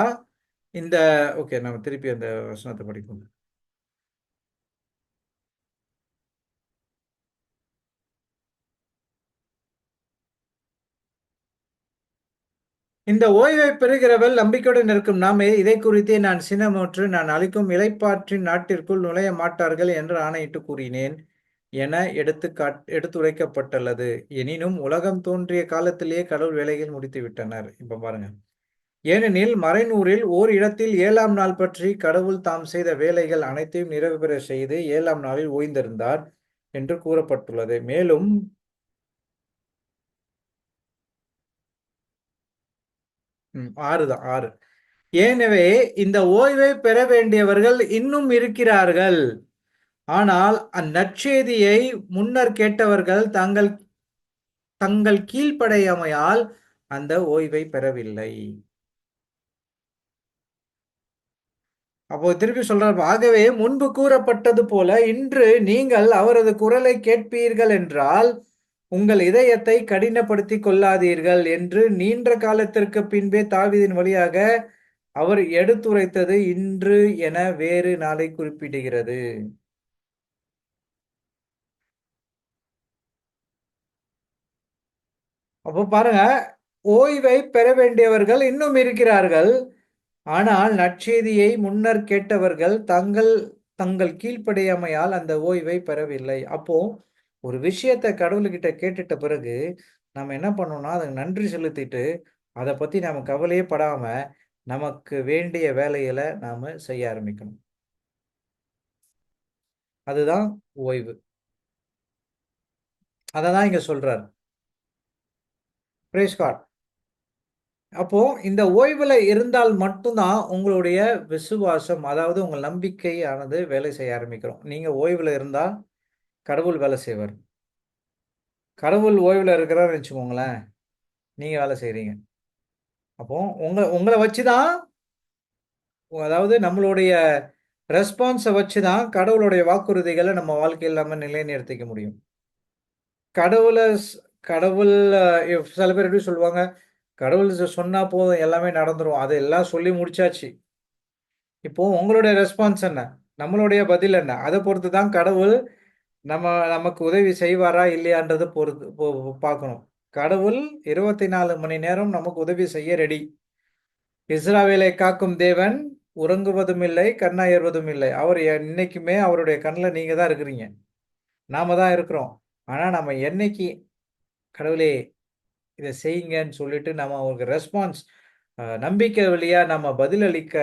A: இந்த ஓகே நம்ம திருப்பி அந்த வசனத்த படிப்போம். இந்த ஓய்வை பெறுகிறவள் நம்பிக்கையுடன் இருக்கும் நாமே இதை குறித்தே நான் சினமுற்று நான் அளிக்கும் இளைப்பாற்றின் நாட்டிற்குள் நுழைய மாட்டார்கள் என்று ஆணையிட்டு கூறினேன் என எடுத்துரைக்கப்பட்டுள்ளது. எனினும் உலகம் தோன்றிய காலத்திலேயே கடவுள் வேலைகள் முடித்து விட்டனர். இப்ப பாருங்க. ஏனெனில் மறைநூறில் ஓர் இடத்தில் 7ஆம் நாள் பற்றி கடவுள் தாம் செய்த வேலைகள் அனைத்தையும் நிறைவு பெற செய்து 7ஆம் நாளில் ஓய்ந்திருந்தார் என்று கூறப்பட்டுள்ளது. மேலும் 6 தான் 6. எனவே இந்த ஓய்வை பெற வேண்டியவர்கள் இன்னும் இருக்கிறார்கள். ஆனால் அந்நற்செய்தியை முன்னர் கேட்டவர்கள் தங்கள் தங்கள் கீழ்ப்படியாமையால் அந்த ஓய்வை பெறவில்லை. அப்போ திருப்பி சொல்றார், ஆகவே முன்பு கூறப்பட்டது போல இன்று நீங்கள் அவரது குரலை கேட்பீர்கள் என்றால் உங்கள் இதயத்தை கடினப்படுத்திக் கொள்ளாதீர்கள் என்று நீண்ட காலத்திற்கு பின்பே தாவீதின் வழியாக அவர் எடுத்துரைத்தது இன்று என வேறு நாளை குறிப்பிடுகிறது. அப்போ பாருங்க, ஓய்வை பெற வேண்டியவர்கள் இன்னும் இருக்கிறார்கள். ஆனால் நற்செய்தியை முன்னர் கேட்டவர்கள் தங்கள் தங்கள் கீழ்ப்படியாமையால் அந்த ஓய்வை பெறவில்லை. அப்போ ஒரு விஷயத்த கடவுள்கிட்ட கேட்டுட்ட பிறகு, நம்ம என்ன பண்ணணும்னா, அதுக்கு நன்றி செலுத்திட்டு, அத பத்தி நாம கவலையே படாம, நமக்கு வேண்டிய வேலைகள நாம செய்ய ஆரம்பிக்கணும். அதுதான் ஓய்வு. அத தான் இங்க சொல்றாரு. Praise God. அப்போ இந்த ஓய்வுல இருந்தால் மட்டும் தான் உங்களுடைய விசுவாசம், அதாவது உங்கள் நம்பிக்கையானது வேலை செய்ய ஆரம்பிக்கும். நீங்க ஓய்வுல இருந்தா கடவுள் வேலை செய்வார். கடவுள் ஓய்வுல இருக்கிறார்ன்னு வச்சுக்கோங்களேன், நீங்க வேலை செய்றீங்க. அப்போ உங்கள வச்சு தான், அதாவது நம்மளுடைய ரெஸ்பான்ஸ வச்சு தான் கடவுளுடைய வாக்குறுதிகள நம்ம வாழ்க்கையில நம்ம நிலைநிறுத்திக்க முடியும். கடவுள ஸ் கடவுள் சில பேர் எப்படி சொல்லுவாங்க, கடவுள் சொன்னா போதும் எல்லாமே நடந்துரும். அது எல்லாம் சொல்லி முடிச்சாச்சு. இப்போ உங்களுடைய ரெஸ்பான்ஸ் என்ன? நம்மளுடைய பதில் என்ன? அத பொறுத்து தான் கடவுள் நம்ம நமக்கு உதவி செய்வாரா? இல்லையான்றத பொறுத்து பார்க்கணும். கடவுள் 24 மணி நேரம் நமக்கு உதவி செய்ய ரெடி. இஸ்ராவேலை காக்கும் தேவன் உறங்குவதும் இல்லை, கண்ணயர்வதும் இல்லை. அவர் என்னைக்குமே அவருடைய கண்ல நீங்க தான் இருக்கிறீங்க. நாம தான் இருக்கிறோம். ஆனா நம்ம என்னைக்கு கடவுளே இத செய்யுங்கன்னு சொல்லிட்டு நம்ம அவருக்கு ரெஸ்பான்ஸ் நம்பிக்கை வழியா நம்ம பதிலளிக்க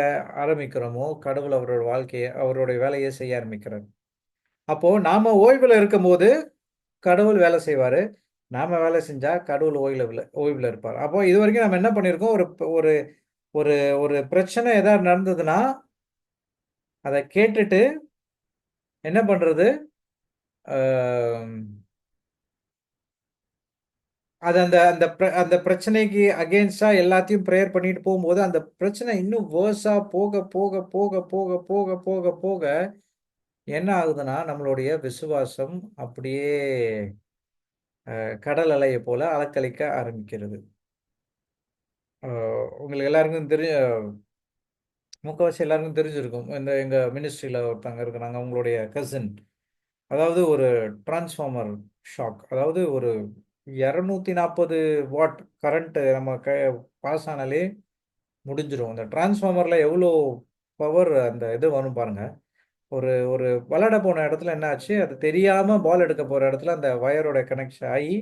A: ஆரம்பிக்கிறோமோ, கடவுள் அவரோட வாழ்க்கைய அவருடைய வேலைய செய்ய ஆரம்பிக்கிறார். அப்போ நாம ஓய்வுல இருக்கும்போது கடவுள் வேலை செய்வாரு. நாம வேலை செஞ்சா கடவுள் ஓய்வுல இருப்பார். அப்போ இதுவரைக்கும் நம்ம என்ன பண்ணியிருக்கோம், ஒரு ஒரு ஒரு ஒரு பிரச்சனை ஏதாவது நடந்ததுன்னா, அத கேட்டுட்டு என்ன பண்றது, அ அது அந்த அந்த அந்த பிரச்சனைக்கு அகைன்ஸ்ட்டா எல்லாத்தையும் பிரேயர் பண்ணிட்டு போம்போது, அந்த பிரச்சனை இன்னும் வர்ஸா போக, போக, போக, போக, போக, போக, போக என்ன ஆகுதுன்னா, நம்மளுடைய விசுவாசம் அப்படியே கடல் அலைய போல அலைக்கழிக்க ஆரம்பிக்கிறது. அ உங்களுக்கு எல்லாருக்கும் முக்காவாசி எல்லாருக்கும் தெரிஞ்சிருக்கும். எங்க மினிஸ்ட்ரில ஒருத்தவங்க இருக்கிறாங்க. அவங்களுடைய கசின். அதாவது ஒரு டிரான்ஸ்ஃபார்மர் ஷாக். அதாவது ஒரு 240 வாட் கரண்ட் நம்ம பாஸ் ஆனாலே முடிஞ்சிரும். அந்த டிரான்ஸ்ஃபார்மர்ல எவ்வளோ பவர் அந்த இது வரும் பாருங்க. ஒரு ஒரு விளையாட போன இடத்துல என்ன ஆச்சு, அது தெரியாம பால் எடுக்க போற இடத்துல அந்த வயரோட கனெக்ஷன் ஆயி,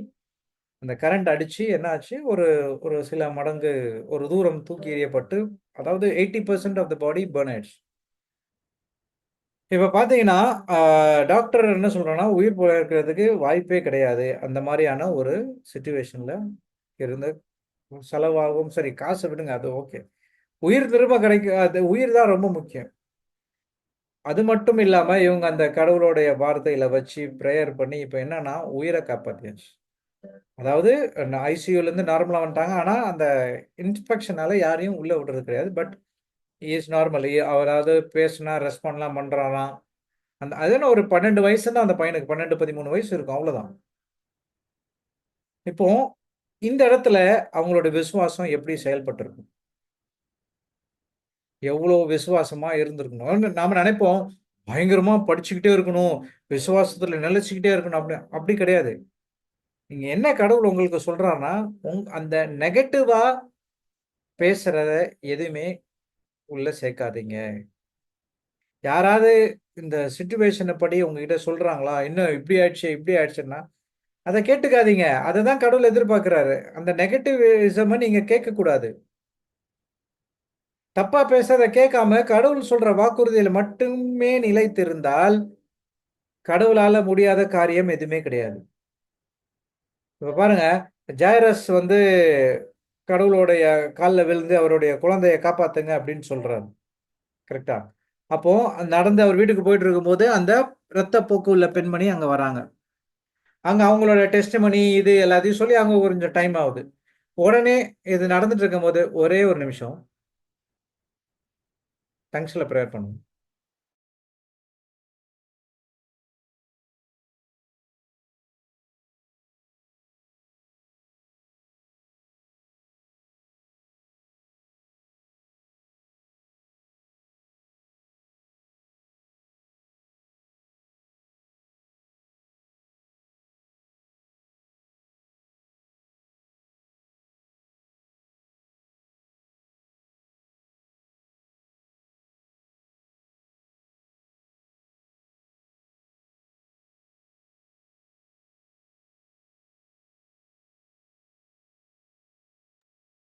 A: அந்த கரண்ட் அடிச்சு என்ன ஆச்சு, ஒரு ஒரு சில மடங்கு ஒரு தூரம் தூக்கி எறியப்பட்டு, அதாவது 80% ஆஃப் த பாடி பர்ன் ஆயிடுச்சு. இப்ப பார்த்தீங்கன்னா, அ டாக்டர் என்ன சொல்றாங்கன்னா, உயிர் பிழைக்கிறதுக்கு வாய்ப்பே கிடையாது. அந்த மாரியான ஒரு சிட்யூவேஷன்ல இருந்து செலவாகும். சரி, காச விடுங்க. அது ஓகே. உயிர் திரும்ப அது உயிர் தான் ரொம்ப முக்கியம். அது மட்டும் இல்லாம, இவங்க அந்த கடவுளுடைய வார்த்தையில வச்சு பிரேயர் பண்ணி, இப்ப என்னன்னா உயிர காப்பாத்தியாச்சு. அதாவது ஐசியூலேருந்து நார்மலா வந்துட்டாங்க. ஆனா, அந்த இன்ஃபெக்ஷனால யாரையும் உள்ள விடுறது கிடையாது. But he is normal. அவராவது பேசினா ரெஸ்பாண்ட்லாம் பண்றாராம். அது என்ன ஒரு 12 வயசு தான் அந்த பையனுக்கு. 12, 13 வயசு இருக்கும். அவ்வளோதான். இப்போ இந்த இடத்துல அவங்களோட விசுவாசம் எப்படி செயல்பட்டிருக்கும்? எவ்வளோ விசுவாசமா இருந்திருக்கணும். நாம நினைப்போம், பயங்கரமா படிச்சுக்கிட்டே இருக்கணும். விசுவாசத்துல நிலைச்சுக்கிட்டே இருக்கணும். அப்படி அப்படி கிடையாது. நீங்க என்ன கடவுள் உங்களுக்கு சொல்றார்ன்னா, அந்த நெகட்டிவா பேசுறத எதுவுமே உள்ள சேர்க்காதீங்க. யாராவது இந்த சிட்யூவேஷன படி உங்ககிட்ட சொல்றாங்களா? இன்னும் இப்படி ஆயிடுச்சு, இப்படி ஆயிடுச்சுன்னா, அத கேட்டுக்காதீங்க. அததான் கடவுள் எதிர்பார்க்கிறாரு. அந்த நெகட்டிவிசம நீங்க கேட்கக்கூடாது. தப்பா பேசுறத கேட்காம, கடவுள் சொல்ற வாக்குறுதியில மட்டுமே நிலைத்திருந்தால், கடவுளால முடியாத காரியம் எதுவுமே கிடையாது. இப்ப பாருங்க, ஜைரஸ் வந்து கடவுளுடைய கால்ல விழுந்து அவருடைய குழந்தைய காப்பாத்துங்க அப்படின்னு சொல்றாரு. கரெக்ட்டா? அப்போ நடந்து அவர் வீட்டுக்கு போயிட்டு இருக்கும்போது, அந்த இரத்தப்போக்கு உள்ள பெண்மணி அங்க வராங்க. அங்க அவங்களோட டெஸ்டிமனி இது எல்லாத்தையும் சொல்லி அங்க கொஞ்சம் டைம் ஆகுது. உடனே இது நடந்துட்டு இருக்கும்போது, ஒரே ஒரு நிமிஷம் டங்ஸ்ல பிரேயர் பண்ணுங்க.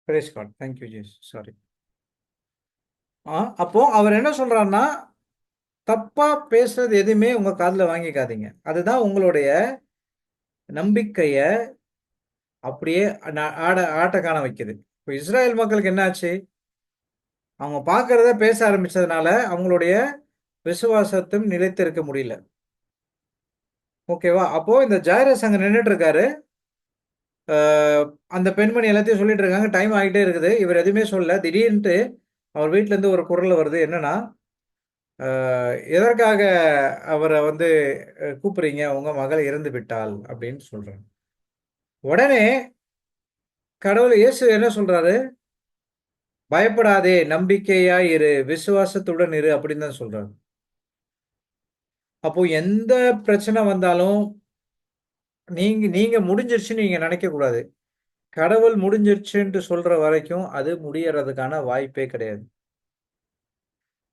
A: Praise God. Thank you Jesus. Sorry. அப்போ அவர் என்ன சொல்றாருன்னா, தப்பா பேசுறது எதுவுமே உங்க காதுல வாங்கிக்காதீங்க. அதுதான் உங்களுடைய நம்பிக்கைய அப்படியே ஆட்ட காண வைக்குது. இப்ப இஸ்ராயேல் மக்களுக்கு என்ன ஆச்சு? அவங்க பார்க்கிறத பேச ஆரம்பிச்சதுனால, அவங்களுடைய விசுவாசத்தும் நிலைத்திருக்க முடியல. ஓகேவா? அப்போ இந்த ஜாயிரஸ் அங்க நின்னுட்டு இருக்காரு. அ அந்த பெண்மணி எல்லாத்தையும் சொல்லிட்டு இருக்காங்க. டைம் ஆயிட்டே இருக்குது. இவர் எதுவுமே சொல்லல. திடீர்ன்ட்டு அவர் வீட்ல இருந்து ஒரு குரல் வருது. என்னன்னா, அ எதற்காக அவர வந்து கூப்பிடுறீங்க? உங்க மகள் இறந்து விட்டாள் அப்படின்னு சொல்றாங்க. உடனே கடவுள் இயேசு என்ன சொல்றாரு? பயப்படாதே, நம்பிக்கையாய் இரு, விசுவாசத்துடன் இரு அப்படின்னு தான் சொல்றாரு. அப்போ எந்த பிரச்சனை வந்தாலும் நீங்க நீங்க முடிஞ்சிருச்சுன்னு நீங்க நினைக்கக் கூடாது. கடவுள் முடிஞ்சிருச்சுன்ட்டு சொல்ற வரைக்கும் அது முடியறதுக்கான வாய்ப்பே கிடையாது.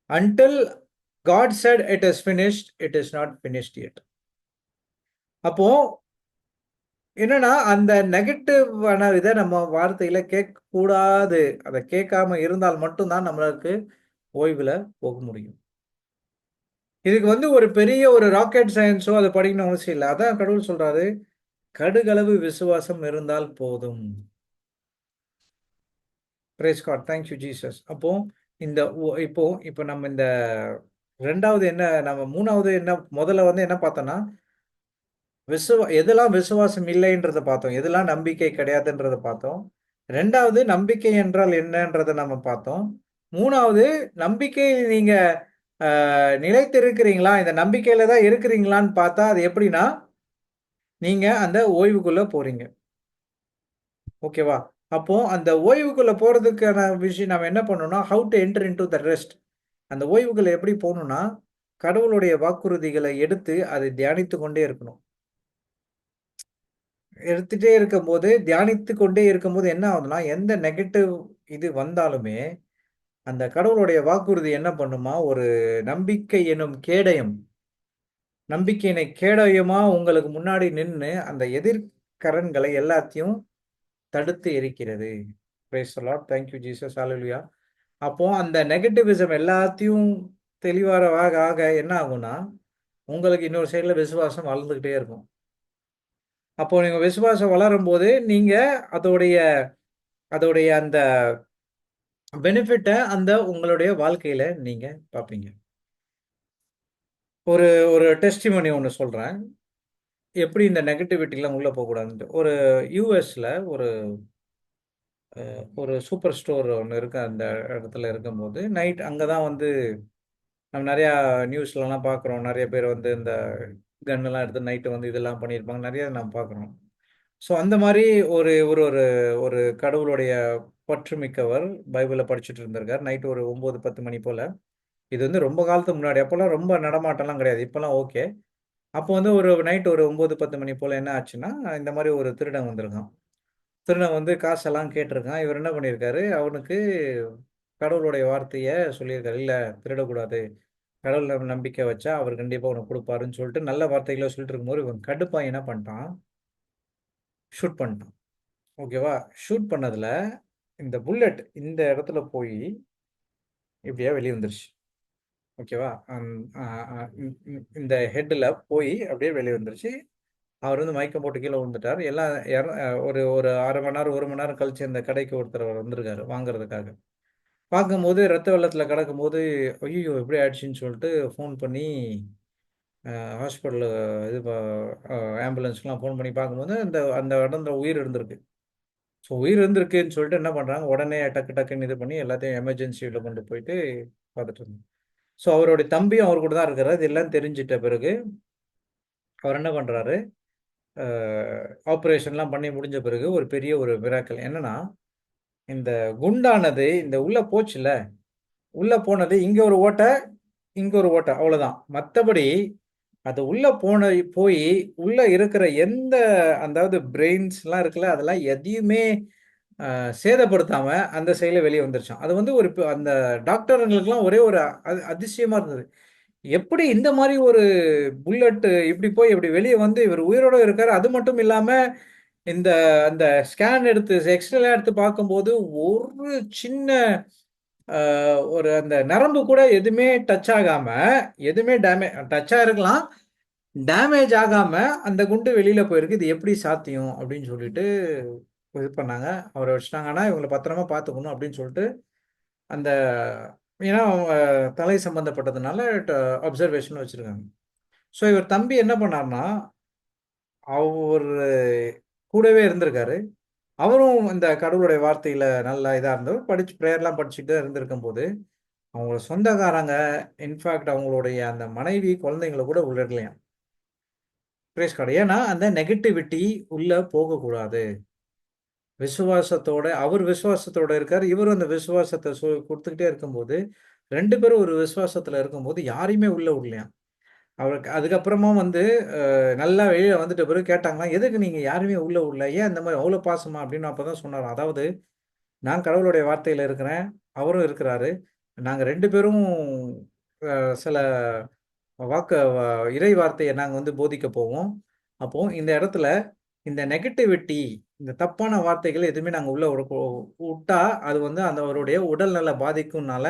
A: Until God said it is finished, it is not finished yet. அப்போ என்னன்னா, அந்த நெகட்டிவான இத நம்ம வார்த்தையில கேட்கக்கூடாது. அத கேட்காம இருந்தால் மட்டும் தான் நம்மளுக்கு ஓய்வுல போக முடியும். இதுக்கு வந்து ஒரு பெரிய ஒரு ராக்கெட் சயன்ஸோ அத படிக்கணும்னு அவசியம் இல்ல. அதான் கடவுள் சொல்றாரு, "கடுகளவு விசுவாசம் இருந்தால் போதும்." Praise God. Thank you Jesus. அப்போ இந்த இப்போ நம்ம இந்த 2வது என்ன நம்ம 3வது என்ன முதல்ல வந்து என்ன பார்த்தோம்னா, எதெல்லாம் விசுவாசம் இல்லைன்றத பார்த்தோம். எதெல்லாம் நம்பிக்கை கிடையாதுன்றத பார்த்தோம். 2வது நம்பிக்கை என்றால் என்னன்றத நம்ம பார்த்தோம். 3வது நம்பிக்கையில் நீங்க நிலைத்திருக்கிறீங்களா? இந்த நம்பிக்கையில தான் இருக்கிறீங்களான்னு பார்த்தா, அது எப்படின்னா, நீங்க அந்த ஓய்வுக்குள்ள போறீங்க. ஓகேவா? அப்போ அந்த ஓய்வுக்குள்ள போறதுக்கான விஷயம் நாம என்ன பண்ணணும்னா, how to enter into the rest. அந்த ஓய்வுக்குள்ள எப்படி போணும்னா, கடவுளுடைய வாக்குறுதிகள எடுத்து அதை தியானித்துக் கொண்டே இருக்கணும். எடுத்துட்டே இருக்கும்போது, தியானித்துக் கொண்டே இருக்கும்போது என்ன ஆகுதுன்னா, எந்த நெகட்டிவ் இது வந்தாலுமே, அந்த கடவுளுடைய வாக்குறுதி என்ன பண்ணுமா, ஒரு நம்பிக்கை எனும் கேடயம், நம்பிக்கையினை கேடயமா உங்களுக்கு முன்னாடி நின்னு, அந்த எதிர்க்கரண்களை எல்லாத்தையும் தடுத்து எரிக்கிறது. Praise the Lord. Thank you Jesus. ஹல்லேலூயா. அப்போ அந்த நெகட்டிவிசம் எல்லாத்தையும் தெளிவார ஆக ஆக என்ன ஆகும்னா, உங்களுக்கு இன்னொரு சைடுல விசுவாசம் வளர்ந்துகிட்டே இருக்கும். அப்போ நீங்க விசுவாசம் வளரும்போது, நீங்க அதோடைய அதோடைய அந்த பெனிஃபிட்ட அந்த உங்களுடைய வாழ்க்கையில நீங்க பார்ப்பீங்க. ஒரு ஒரு டெஸ்டிமோனி ஒண்ணு சொல்றேன். எப்படி இந்த நெகட்டிவிட்டிலாம் உள்ள போகக்கூடாதுன்ட்டு. ஒரு யுஎஸ்ல ஒரு ஒரு சூப்பர் ஸ்டோர் ஒண்ணு இருக்கு. அந்த இடத்துல இருக்கும்போது, நைட் அங்க தான் வந்து நம்ம நெறையா நியூஸ்லலாம் பார்க்குறோம். நெறைய பேர் வந்து இந்த கன்னெல்லாம் எடுத்து நைட்டு வந்து இதெல்லாம் பண்ணியிருப்பாங்க. நெறைய நம்ம பார்க்குறோம். ஸோ அந்த மாரி ஒரு ஒரு ஒரு ஒரு கடவுளுடைய பற்று மிக்கவர் பைபிள படிச்சுட்டு இருந்திருக்கார். நைட் ஒரு 9, 10 மணி போல. இது வந்து ரொம்ப காலத்துக்கு முன்னாடி. அப்போலாம் ரொம்ப நடமாட்டம்லாம் கிடையாது. இப்பலாம் ஓகே. அப்போ வந்து ஒரு நைட் ஒரு 9, 10 மணி போல என்ன ஆச்சுன்னா, இந்த மாரி ஒரு திருடன் வந்திருக்கான். திருடன் வந்து காசெல்லாம் கேட்டிருக்கான். இவர் என்ன பண்ணியிருக்காரு, அவனுக்கு கடவுளுடைய வார்த்தைய சொல்லியிருக்காரு. "இல்ல திருடக்கூடாது. கடவுள்ல நம்பிக்கை வச்சா அவர் கண்டிப்பா உனக்கு குடுப்பாருன்னு" சொல்லிட்டு நல்ல வார்த்தைகள சொல்லிட்டு இருக்கும்போது, இவன் கடுப்பாயி என்ன பண்ணிட்டான், ஷூட் பண்ணிட்டான். ஓகேவா? ஷூட் பண்ணதுல இந்த புல்லட் இந்த இடத்துல போயி இப்படியே வெளிய வந்துருச்சு. ஓகேவா? அந் அ அ இந் இந் இந்த ஹெட்ல போயி அப்படியே வெளிய வந்துருச்சு. அவர் வந்து மயக்கம் போட்டு கீழ விழுந்துட்டாரு. எல்லாம் ஒரு ஒரு 1/2 மணி நேரம், 1 மணி நேரம் கழிச்சு அந்த கடைக்கு ஒருத்தர் வந்திருக்காரு வாங்குறதுக்காக. பார்க்கும்போது ரத்த வெள்ளத்துல கிடக்கும்போது, "ஐய்யய்யோ! இப்படி ஆயிடுச்சுன்னு" சொல்லிட்டு ஃபோன் பண்ணி ஹாஸ்பிட்டல்ல இது ஆம்புலன்ஸ்க்குலாம் ஃபோன் பண்ணி பார்க்கும்போது, அந்த அந்த இடத்துல உயிர் இருந்திருக்கு. ஸோ உயிர் இருந்திருக்குன்னு சொல்லிட்டு என்ன பண்றாங்க, உடனே டக்கு டக்குன்னு இது பண்ணி எல்லாத்தையும் எமர்ஜென்சில கொண்டு போயிட்டு பார்த்துட்டு இருந்தாங்க. ஸோ அவருடைய தம்பியும் அவர் கூட தான் இருக்காரு. இது எல்லாம் தெரிஞ்சுட்ட பிறகு, அவர் என்ன பண்றாரு, அ ஆப்பரேஷன்லாம் பண்ணி முடிஞ்ச பிறகு ஒரு பெரிய ஒரு மிராக்கிள். என்னன்னா, இந்த குண்டானது இந்த உள்ள போச்சுல்ல, உள்ள போனது இங்க ஒரு ஓட்ட, இங்க ஒரு ஓட்ட அவ்வளோதான். மத்தபடி அது உள்ள போயி, உள்ள இருக்கிற எந்த அதாவது பிரெயின்ஸ்லாம் இருக்குல்ல, அதெல்லாம் எதையுமே சேதப்படுத்தாம அந்த சைடுல வெளிய வந்துருச்சாம். அது வந்து ஒரு அந்த டாக்டருங்களுக்கெல்லாம் ஒரே ஒரு அதிசயமா இருந்தது. எப்படி இந்த மாரி ஒரு புல்லட் இப்படி போய் இப்படி வெளிய வந்து இவர் உயிரோட இருக்காரு. அது மட்டும் இல்லாம இந்த அந்த ஸ்கேன் எடுத்து எக்ஸ்ரேலாம் எடுத்து பார்க்கும்போது ஒரு சின்ன ஒரு அந்த நரம்பு கூட எதுவுமே டச் ஆகாம, எதுவுமே டச் ஆயிருக்கலாம். டேமேஜ் ஆகாம அந்த குண்டு வெளியில போயிருக்கு. இது எப்படி சாத்தியம்? அப்படின்னு சொல்லிட்டு இது பண்ணாங்க. அவர வச்சுட்டாங்க. ஆனா இவங்கள பத்திரமா பார்த்துக்கணும் அப்படின்னு சொல்லிட்டு, அந்த ஏன்னா அவங்க தலை சம்பந்தப்பட்டதுனால அப்சர்வேஷன் வச்சிருக்காங்க. ஸோ இவர் தம்பி என்ன பண்ணாருன்னா, அவரு கூடவே இருந்திருக்காரு. அவரும் இந்த கடவுளுடைய வார்த்தையில நல்லா இதா இருந்தவர். பிரேயர்லாம் படிச்சுட்டு இருந்திருக்கும்போது, அவங்க சொந்தக்காரங்க, இன்ஃபாக்ட் அவங்களுடைய அந்த மனைவி, குழந்தைங்கள கூட உள்ள விடலையாம். Price God. ஏன்னா, அந்த நெகட்டிவிட்டி உள்ள போகக்கூடாது. விசுவாசத்தோட அவர் விசுவாசத்தோட இருக்காரு. இவரும் அந்த விசுவாசத்த குடுத்துக்கிட்டே இருக்கும்போது, 2 பேரும் ஒரு விசுவாசத்துல இருக்கும்போது, யாரையுமே உள்ள விடலையாம். அவருக்கு அதுக்கப்புறமா வந்து நல்லா வெளிய வந்துட்ட பிறகு கேட்டாங்களாம், "எதுக்கு நீங்க யாரையுமே உள்ள விடல? ஏன் இந்த மாரி அவ்ளோ பாசமா?" அப்படின்னு அப்பதான் சொன்னாராம். அதாவது, "நான் கடவுளுடைய வார்த்தையில இருக்கிறேன். அவரும் இருக்கிறாரு. நாங்க 2 பேரும் சில வாக்க வ இறை வார்த்தைய நாங்க வந்து போதிக்க போவோம். அப்போ இந்த இடத்துல இந்த நெகட்டிவிட்டி, இந்த தப்பான வார்த்தைகள் எதுவுமே நாங்க உள்ள உட்டா, அது வந்து அந்த அவருடைய உடல்நல பாதிக்கும்னால,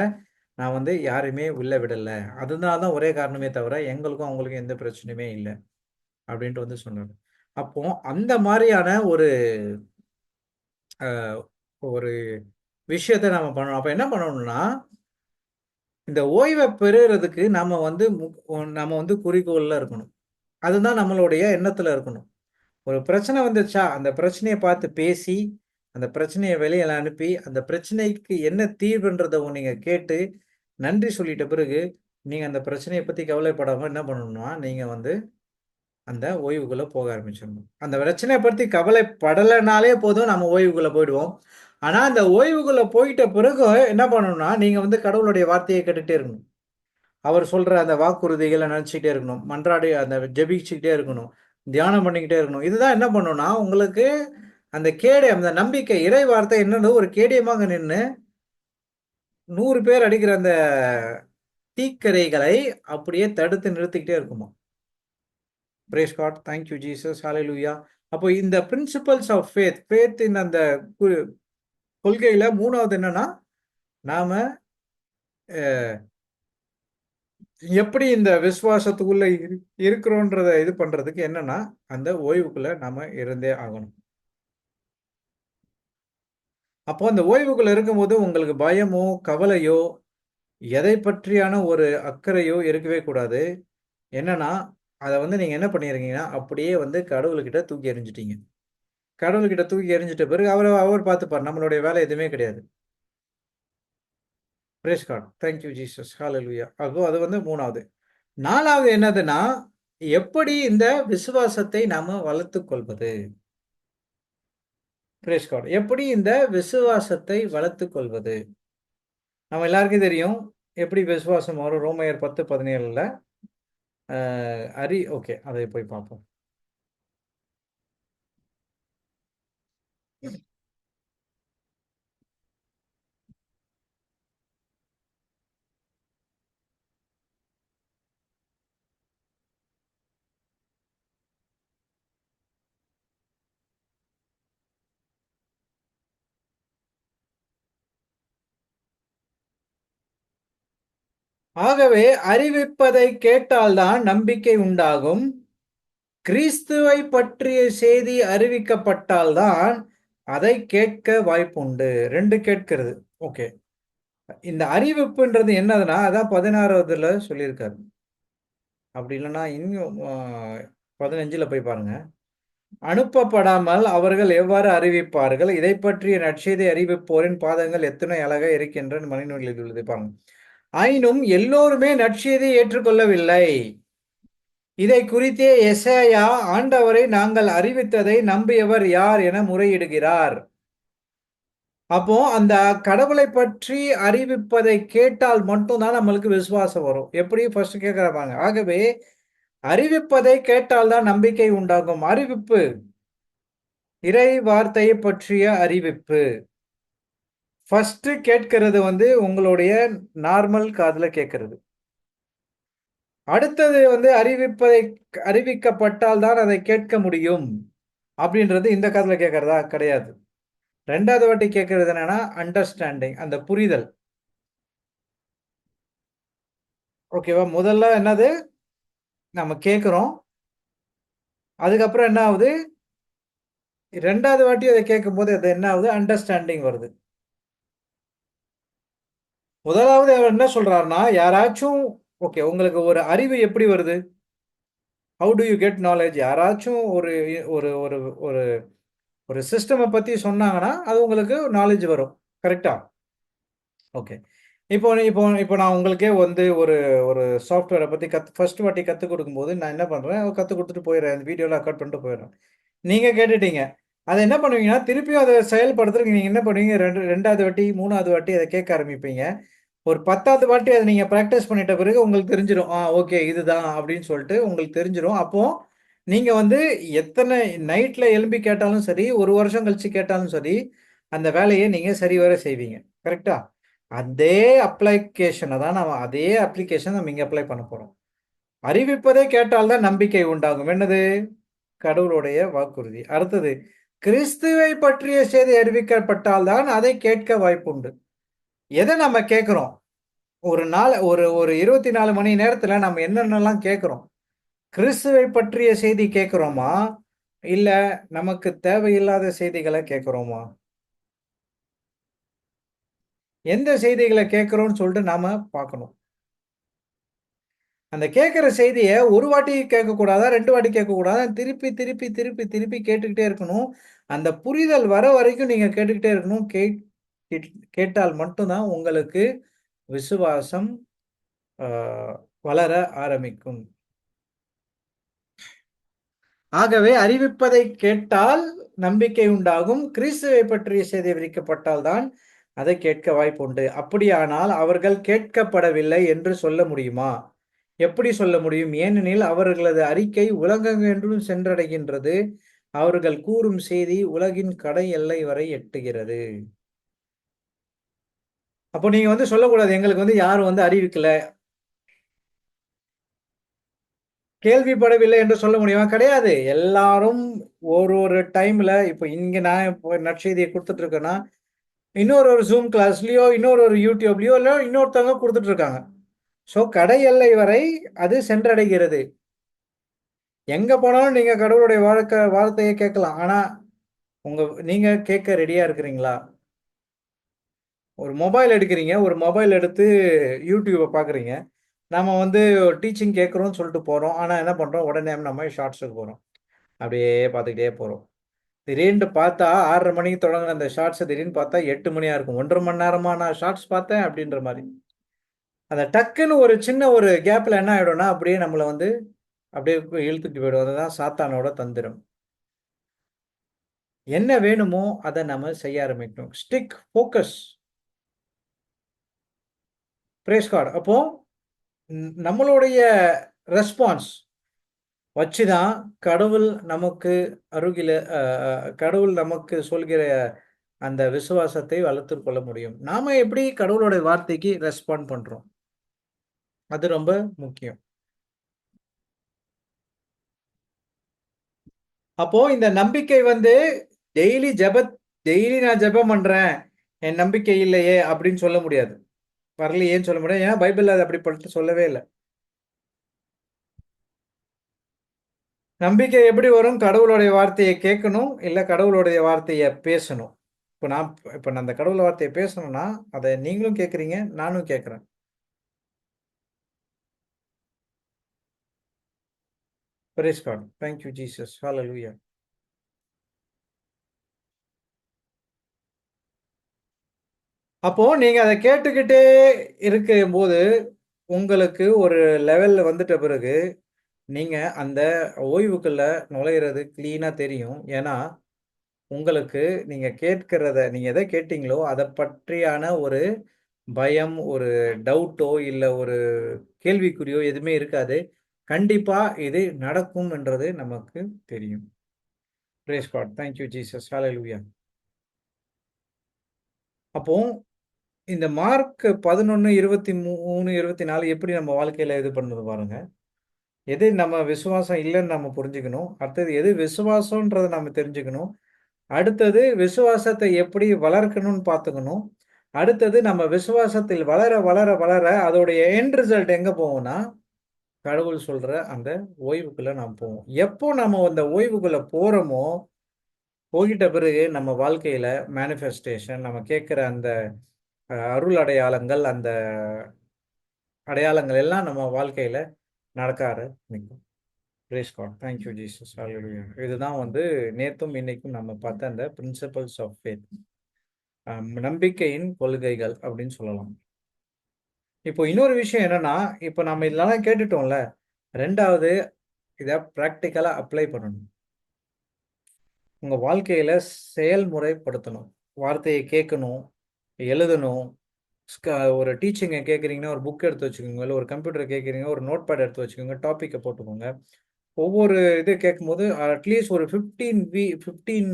A: நான் வந்து யாரையுமே உள்ள விடல. அதனால தான் ஒரே காரணமே தவிர, எங்களுக்கும் அவங்களுக்கும் எந்த பிரச்சனையுமே இல்ல." அப்படின்ட்டு வந்து சொன்னாரு. அப்போ அந்த மாரியான ஒரு அ ஒரு விஷயத்த நாம பண்ணணும். அப்ப என்ன பண்ணணும்னா, இந்த ஓய்வ பெறுறதுக்கு நம்ம வந்து குறிக்கோள்ல இருக்கணும். அதுதான் நம்மளுடைய எண்ணத்துல இருக்கணும். ஒரு பிரச்சனை வந்துச்சா, அந்த பிரச்சனைய பார்த்து பேசி, அந்த பிரச்சனைய வெளியில அனுப்பி, அந்த பிரச்சனைக்கு என்ன தீர்வுன்றத நீங்க கேட்டு, நன்றி சொல்லிட்ட பிறகு, நீங்க அந்த பிரச்சனைய பத்தி கவலைப்படாம என்ன பண்ணணும்னா, நீங்க வந்து அந்த ஓய்வுக்குள்ள போக ஆரம்பிச்சிடணும். அந்த பிரச்சனைய பத்தி கவலைப்படலனாலே போதும், நம்ம ஓய்வுக்குள்ள போயிடுவோம். ஆனா, அந்த ஓய்வுக்குள்ள போயிட்ட பிறகு என்ன பண்ணணும்னா, நீங்க வந்து கடவுளுடைய வார்த்தைய கேட்டுட்டே இருக்கணும். அவர் சொல்ற அந்த வாக்குறுதிகள நினைச்சுட்டே இருக்கணும். அந்த ஜெபிச்சுக்கிட்டே இருக்கணும். தியானம் பண்ணிக்கிட்டே இருக்கணும். இதுதான் என்ன பண்ணும்னா, உங்களுக்கு அந்த அந்த நம்பிக்கை, இறை வார்த்தை என்னன்னு ஒரு கேடயமாக நின்னு 100 பேர் அடிக்கிற அந்த தீக்கரைகளை அப்படியே தடுத்து நிறுத்திக்கிட்டே இருக்குமாம். Praise God. Thank you Jesus. ஹalleluya. அப்போ இந்த பிரின்சிபல்ஸ் ஆஃப் ஃபேத் இன் அந்த கு கொள்கையில 3வது என்னன்னா, நாம அ எப்படி இந்த விசுவாசத்துக்குள்ள இருக்கிறோன்றத இது பண்றதுக்கு என்னன்னா, அந்த ஓய்வுக்குள்ள நாம இருந்தே ஆகணும். அப்போ அந்த ஓய்வுக்குள்ள இருக்கும்போது உங்களுக்கு பயமோ, கவலையோ, எதை பற்றியான ஒரு அக்கறையோ இருக்கவே கூடாது. என்னன்னா, அத வந்து நீங்க என்ன பண்ணியிருக்கீங்கன்னா, அப்படியே வந்து கடவுள்கிட்ட தூக்கி எறிஞ்சுட்டீங்க. கடவுள்கிட்ட தூக்கி எறிஞ்சிட்ட பிறகு அவர் பார்த்துப்பார். நம்மளுடைய வேலை எதுவுமே கிடையாது. Praise God. Thank you Jesus. ஹalleluya. அப்போ அது வந்து 3வது. 4வது என்னதுன்னா, எப்படி இந்த விசுவாசத்தை நாம வளர்த்துக் கொள்வது? Praise God. எப்படி இந்த விசுவாசத்தை வளர்த்துக் கொள்வது? நம்ம எல்லாருக்கும் தெரியும். எப்படி விசுவாசம் வரும்? ரோமையர் 10:17ல அ ஓகே. அதை போய் பார்ப்போம். ஆகவே அறிவிப்பதை கேட்டால் தான் நம்பிக்கை உண்டாகும். கிறிஸ்துவை பற்றிய செய்தி அறிவிக்கப்பட்டால் தான் அதை கேட்க வாய்ப்புண்டு. 2 கேட்கிறது. ஓகே. இந்த அறிவிப்புன்றது என்னதுன்னா, அதான் 16வதுல சொல்லியிருக்காரு. அப்படி இல்லன்னா இன்னும் 15ல போய் பாருங்க. அனுப்பப்படாமல் அவர்கள் எவ்வாறு அறிவிப்பார்கள்? இதைப் பற்றிய நற்செய்தி அறிவிப்போரின் பாதங்கள் எத்தனை அழகா இருக்கின்றன மறைநூலில் உள்ளது பாருங்க. ஆயினும் எல்லோருமே நற்செய்தியை ஏற்றுக்கொள்ளவில்லை. இதை குறித்தே எசேயா ஆண்டவரை நாங்கள் அறிவித்ததை நம்பியவர் யார் என முறையிடுகிறார். அப்போ அந்த கடவுளை பற்றி அறிவிப்பதை கேட்டால் மட்டும் தான் நம்மளுக்கு விசுவாசம் வரும். எப்படி ஃபர்ஸ்ட் கேட்கிறாங்க. ஆகவே அறிவிப்பதை கேட்டால் தான் நம்பிக்கை உண்டாகும். அறிவிப்பு, இறை வார்த்தையை பற்றிய அறிவிப்பு. ஃபர்ஸ்ட் கேட்கிறது வந்து உங்களுடைய நார்மல் காதுல கேட்கிறது. அடுத்தது வந்து அறிவிக்கப்பட்டால் தான் அதை கேட்க முடியும். அப்படின்றது இந்த காதுல கேட்கறதா கிடையாது. 2வது வாட்டி கேட்கறது என்னன்னா அண்டர்ஸ்டாண்டிங், அந்த புரிதல். ஓகேவா? முதல்ல என்னது? நம்ம கேட்கிறோம். அதுக்கப்புறம் என்ன ஆகுது? 2வது வாட்டி அத கேட்கும்போது அது என்ன ஆகுது? அண்டர்ஸ்டாண்டிங் வருது. முதலாவது அவர் என்ன சொல்றாருன்னா, யாராச்சும் ஓகே உங்களுக்கு ஒரு அறிவு எப்படி வருது? How do you get knowledge? யாராச்சும் ஒரு ஒரு ஒரு ஒரு ஒரு சிஸ்டம பத்தி சொன்னாங்கன்னா, அது உங்களுக்கு நாலெட்ஜ் வரும். கரெக்ட்டா? ஓகே. இப்போ நான் உங்களுக்கே வந்து ஒரு ஒரு சாஃப்ட்வேர பத்தி ஃபர்ஸ்ட் வாட்டி கத்துக் குடுக்கும்போது, நான் என்ன பண்றேன், கத்துக் குடுத்துட்டு போயிர்றேன். இந்த வீடியோலாம் ரெக்கார்ட் பண்ணிட்டு போயிர்றேன். நீங்க கேட்டுட்டீங்க. அத என்ன பண்ணுவீங்கன்னா, திருப்பியும் அத செயல்படுத்துறதுக்கு நீங்க என்ன பண்ணுவீங்க, 2வது வாட்டி, 3வது வாட்டி அத கேட்க ஆரம்பிப்பீங்க. ஒரு 10வது வாட்டி அத நீங்க பிராக்டிஸ் பண்ணிட்ட பிறகு உங்களுக்கு தெரிஞ்சிரும். ஓகே இதுதான் அப்படின்னு சொல்லிட்டு உங்களுக்கு தெரிஞ்சிரும். அப்போ நீங்க வந்து எத்தன நைட்ல எழும்பி கேட்டாலும் சரி, 1 வருஷம் கழிச்சு கேட்டாலும் சரி, அந்த வேலைய நீங்க சரிவர செய்வீங்க. கரெக்ட்டா? அதே அப்ளிகேஷன தான் அதே அப்ளிகேஷன் நம்ம இங்க அப்ளை பண்ண போறோம். அறிவிப்பதை கேட்டால் தான் நம்பிக்கை உண்டாகும். என்னது? கடவுளுடைய வாக்குறுதி. அடுத்தது, கிறிஸ்துவை பற்றிய செய்தி அறிவிக்கப்பட்டால் தான் அதை கேட்க வாய்ப்புண்டு. எத நம்ம கேட்கிறோம்? ஒரு நாள் ஒரு ஒரு 24 மணி நேரத்துல நம்ம என்னென்னலாம் கேட்கிறோம்? கிறிஸ்துவை பற்றிய செய்தி கேட்கிறோமா? இல்ல நமக்கு தேவையில்லாத செய்திகள கேட்கிறோமா? எந்த செய்திகள கேட்கிறோம்னு சொல்லிட்டு நாம பார்க்கணும். அந்த கேட்கிற செய்திய ஒரு வாட்டி கேட்கக்கூடாதா? 2 வாட்டி கேட்கக்கூடாதா? திருப்பி, திருப்பி, திருப்பி, திருப்பி கேட்டுக்கிட்டே இருக்கணும். அந்த புரிதல் வர வரைக்கும் நீங்க கேட்டுக்கிட்டே இருக்கணும். கேட் கேட்டால் மட்டும் தான் உங்களுக்கு விசுவாசம் அ வளர ஆரம்பிக்கும். ஆகவே அறிவிப்பதை கேட்டால் நம்பிக்கை உண்டாகும். கிறிஸ்துவை பற்றிய செய்தி விரிக்கப்பட்டால் தான் அதை கேட்க வாய்ப்புண்டு. அப்படியானால் அவர்கள் கேட்கப்படவில்லை என்று சொல்ல முடியுமா? எப்படி சொல்ல முடியும்? ஏனெனில் அவர்களது அறிக்கை உலகெங்கும் சென்றடைகின்றது. அவர்கள் கூறும் செய்தி உலகின் கடை எல்லை வரை எட்டுகிறது. அப்போ நீங்க வந்து சொல்லக்கூடாது, எங்களுக்கு வந்து யாரும் வந்து அறிவிக்கல. கேள்விப்படவில்லை என்று சொல்ல முடியுமா? கிடையாது. எல்லாரும் ஒரு ஒரு டைம்ல இப்ப இங்க நான் இப்போ நற்செய்திய குடுத்துட்டு இருக்கேன்னா, இன்னொரு ஒரு Zoom கிளாஸ்லயோ, இன்னொரு ஒரு YouTubeலயோ இல்ல இன்னொருத்தவங்க குடுத்துட்டு இருக்காங்க. ஸோ கடை எல்லை வரை அது சென்றடைகிறது. எங்க போனாலும் நீங்க கடவுளுடைய வார்த்தைய கேட்கலாம். ஆனா, நீங்க கேட்க ரெடியா இருக்கிறீங்களா? ஒரு மொபைல் எடுக்கிறீங்க. ஒரு மொபைல் எடுத்து YouTubeப பார்க்குறீங்க. நாம வந்து டீச்சிங் கேட்கிறோம்னு சொல்லிட்டு போறோம். ஆனா என்ன பண்றோம்? உடனே நம்ம ஷார்ட்ஸுக்கு போறோம். அப்படியே பார்த்துக்கிட்டே போறோம். திடீர்னு பார்த்தா 6:30 மணிக்கு தொடங்குன அந்த ஷார்ட்ஸ திடீர்னு பார்த்தா 8 மணியா இருக்கும். 1 1/2 மணி நேரமா நான் ஷார்ட்ஸ் பார்த்தேன் அப்படின்ற மாரி. அந்த டக்குன்னு ஒரு சின்ன ஒரு கேப்ல என்ன ஆயிடும்னா, அப்படியே நம்மள வந்து அப்படியே இழுத்துட்டு போயிடும். அதுதான் சாத்தானோட தந்திரம். என்ன வேணுமோ அத நம்ம செய்ய ஆரம்பிக்கணும். Stick, focus, praise God. அப்போ நம்மளுடைய ரெஸ்பான்ஸ் வச்சு தான் கடவுள் நமக்கு அருகில அ அ கடவுள் நமக்கு சொல்கிற அந்த விசுவாசத்தை வளர்த்துக் கொள்ள முடியும். நாம எப்படி கடவுளுடைய வார்த்தைக்கு ரெஸ்பாண்ட் பண்றோம்? அது ரொம்ப முக்கியம். அப்போ இந்த நம்பிக்கை வந்து டெய்லி ஜெபத் டெய்லி நான் ஜெபம் பண்றேன். என் நம்பிக்கை இல்லையே அப்படின்னு சொல்ல முடியாது. வரலையேன்னு சொல்ல முடியாது. ஏன்னா பைபிள்ல அது அப்படிப்பட்டு சொல்லவே இல்ல. நம்பிக்கை எப்படி வரும்? கடவுளுடைய வார்த்தைய கேட்கணும், இல்ல கடவுளுடைய வார்த்தைய பேசணும். இப்ப நான் அந்த கடவுள் வார்த்தைய பேசணும்னா, அத நீங்களும் கேட்கிறீங்க, நானும் கேட்கிறேன். Praise God. Thank you Jesus. ஹalleluya. அப்போ நீங்க அத கேட்டுக்கிட்டே இருக்கும்போது, உங்களுக்கு ஒரு லெவல்ல வந்துட்ட பிறகு, நீங்க அந்த ஓய்வுக்குள்ள நுழையிறது கிளீனா தெரியும். ஏன்னா, உங்களுக்கு நீங்க எத கேட்டீங்களோ, அத பற்றியான ஒரு பயம், ஒரு டவுட்டோ, இல்ல ஒரு கேள்விக்குறியோ எதுவுமே இருக்காது. கண்டிப்பா இது நடக்கும் என்றது நமக்கு தெரியும். Praise God. Thank you Jesus. ஹalleluya. அப்போ இந்த மார்க் 11:23, 24 எப்படி நம்ம வாழ்க்கையில இது பண்ணுது பாருங்க. எது நம்ம விசுவாசம் இல்லைன்னு நம்ம புரிஞ்சுக்கணும். அடுத்தது எது விசுவாசம்ன்றதை நம்ம தெரிஞ்சுக்கணும். அடுத்தது விசுவாசத்தை எப்படி வளர்க்கணும்னு பார்த்துக்கணும். அடுத்தது நம்ம விசுவாசத்தில் வளர வளர வளர அதோடைய எண்ட் ரிசல்ட் எங்க போகும்னா, கடவுள் சொல்ற அந்த ஓய்வுக்குள்ள நாம் போவோம். எப்போ நம்ம அந்த ஓய்வுக்குள்ள போறோமோ, போயிட்ட பிறகு நம்ம வாழ்க்கையில மேனிஃபெஸ்டேஷன், நம்ம கேட்கிற அந்த அருள் அடையாளங்கள், அந்த அடையாளங்கள் எல்லாம் நம்ம வாழ்க்கையில நடக்க ஆரம்பிக்கும். Praise God. Thank you Jesus. ஹalleluya. இதுதான் வந்து நேத்தும் இன்னைக்கும் நம்ம பார்த்த அந்த பிரின்சிபல்ஸ் ஆஃப் ஃபேத். நம்பிக்கையின் கொள்கைகள் அப்படின்னு சொல்லலாம். இப்போ இன்னொரு விஷயம் என்னன்னா, இப்போ நம்ம இதெல்லாம் கேட்டுட்டோம்ல. 2வது இத பிராக்டிகலா அப்ளை பண்ணணும். உங்க வாழ்க்கையில செயல்முறைப்படுத்தணும். வார்த்தையை கேட்கணும், எழுதணும். ஸ்க ஒரு டீச்சிங்க கேட்குறீங்கன்னா, ஒரு புக் எடுத்து வச்சுக்கோங்க. இல்ல ஒரு கம்ப்யூட்டர் கேட்குறீங்க, ஒரு நோட் பேட் எடுத்து வச்சுக்கோங்க. டாபிக்க போட்டுக்கோங்க. ஒவ்வொரு இது கேட்கும்போது அட்லீஸ்ட் ஒரு 15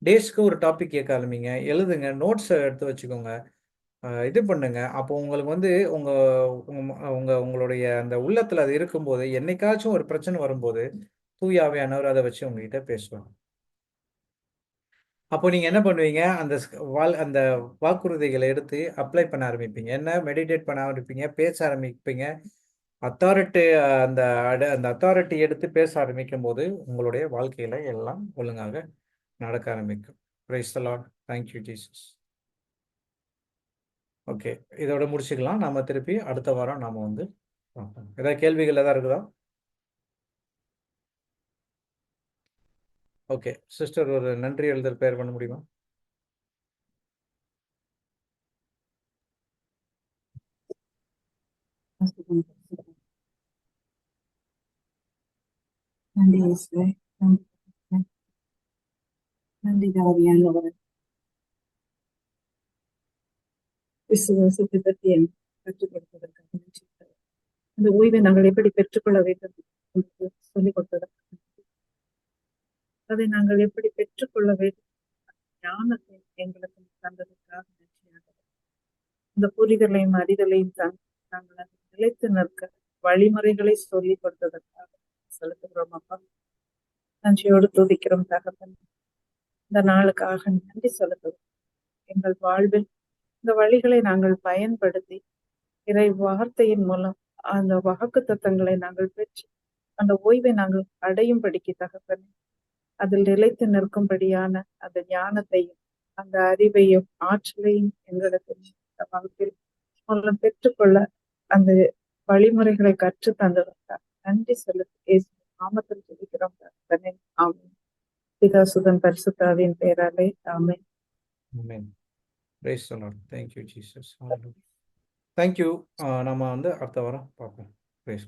A: டேஸ்க்கு ஒரு டாபிக் கேட்க ஆரம்பிங்க. எழுதுங்க. நோட்ஸ் எடுத்து வச்சுக்கோங்க. இது பண்ணுங்க. அப்போ உங்களுக்கு வந்து உங்க உங்க உங்களுடைய அந்த உள்ளத்துல அது இருக்கும்போது, என்னைக்காச்சும் ஒரு பிரச்சனை வரும்போது, தூய ஆவியானவர் அத வச்சு உங்ககிட்ட பேசுவார். அப்போ நீங்க என்ன பண்ணுவீங்க? அந்த வாக்குறுதிகள எடுத்து அப்ளை பண்ண ஆரம்பிப்பீங்க. என்ன மெடிடேட் பண்ண ஆரம்பிப்பீங்க, பேச ஆரம்பிப்பீங்க. அத்தாரிட்டி அந்த அத்தாரிட்டி எடுத்து பேச ஆரம்பிக்கும்போது, உங்களுடைய வாழ்க்கையில எல்லாம் ஒழுங்காக நடக்க ஆரம்பிக்கும். Price the Lord. Thank you Jesus. Okay. இதோட முடிச்சுக்கலாம். நாம திருப்பி அடுத்த வாரம் நாம வந்து பார்ப்போம். ஏதாவது கேள்விகள் ஏதாவது இருக்குதா? ஓகே. சிஸ்டர் ஒரு நன்றி எழுதல் பெயர் பண்ண முடியுமா?
B: நன்றி இயேசுவே. நன்றி இயேசுவே. நன்றி ஆவியானவரே. விசுவாசத்தை பற்றி எனக்கு கற்றுக் கொடுத்ததற்காக நன்றி. அந்த ஓய்வை நாங்கள் எப்படி பெற்றுக்கொள்ள வேண்டும் என்று சொல்லிக் கொடுத்ததற்காக நன்றி. அதை நாங்கள் எப்படி பெற்றுக்கொள்ள வேண்டும் ஞானத்தை எங்களுக்கு தந்ததற்காக நன்றி. இந்த புரிதலையும் அறிதலையும் நாங்கள் அதை நிலைத்து நிற்க வழிமுறைகளை சொல்லிக் கொடுத்ததற்காக செலுத்துகிறோம் அப்பா. நன்றியோடு துதிக்கிறோம் தகப்பன். இந்த நாளுக்காக நன்றி செலுத்துகிறோம். எங்கள் வாழ்வில் இந்த வழிகளை நாங்கள் பயன்படுத்தி இறை வார்த்தையின் மூலம் அந்த வாக்கு தத்தங்களை நாங்கள் பெற்று அந்த ஓய்வை நாங்கள் அடையும்படிக்கு தகப்பனே அதில் நிலைத்து நிற்கும்படியான அந்த ஞானத்தையும் அந்த அறிவையும் ஆற்றலையும் எங்களுக்கு இந்த வகுப்பில் மூலம் பெற்றுக்கொள்ள அந்த வழிமுறைகளை கற்று தந்ததற்காக நன்றி செலுத்தி இயேசு நாமத்தில் ஜெபிக்கிறோம் தகப்பனே. ஆமென். பிதாசுதன் பரிசுத்தாவின் பெயராலே ஆமென்.
A: ஆமென். Praise the Lord. Thank you Jesus. Thank you. நம்ம வந்து அடுத்த வாரம் பார்ப்போம். பிரைஸ்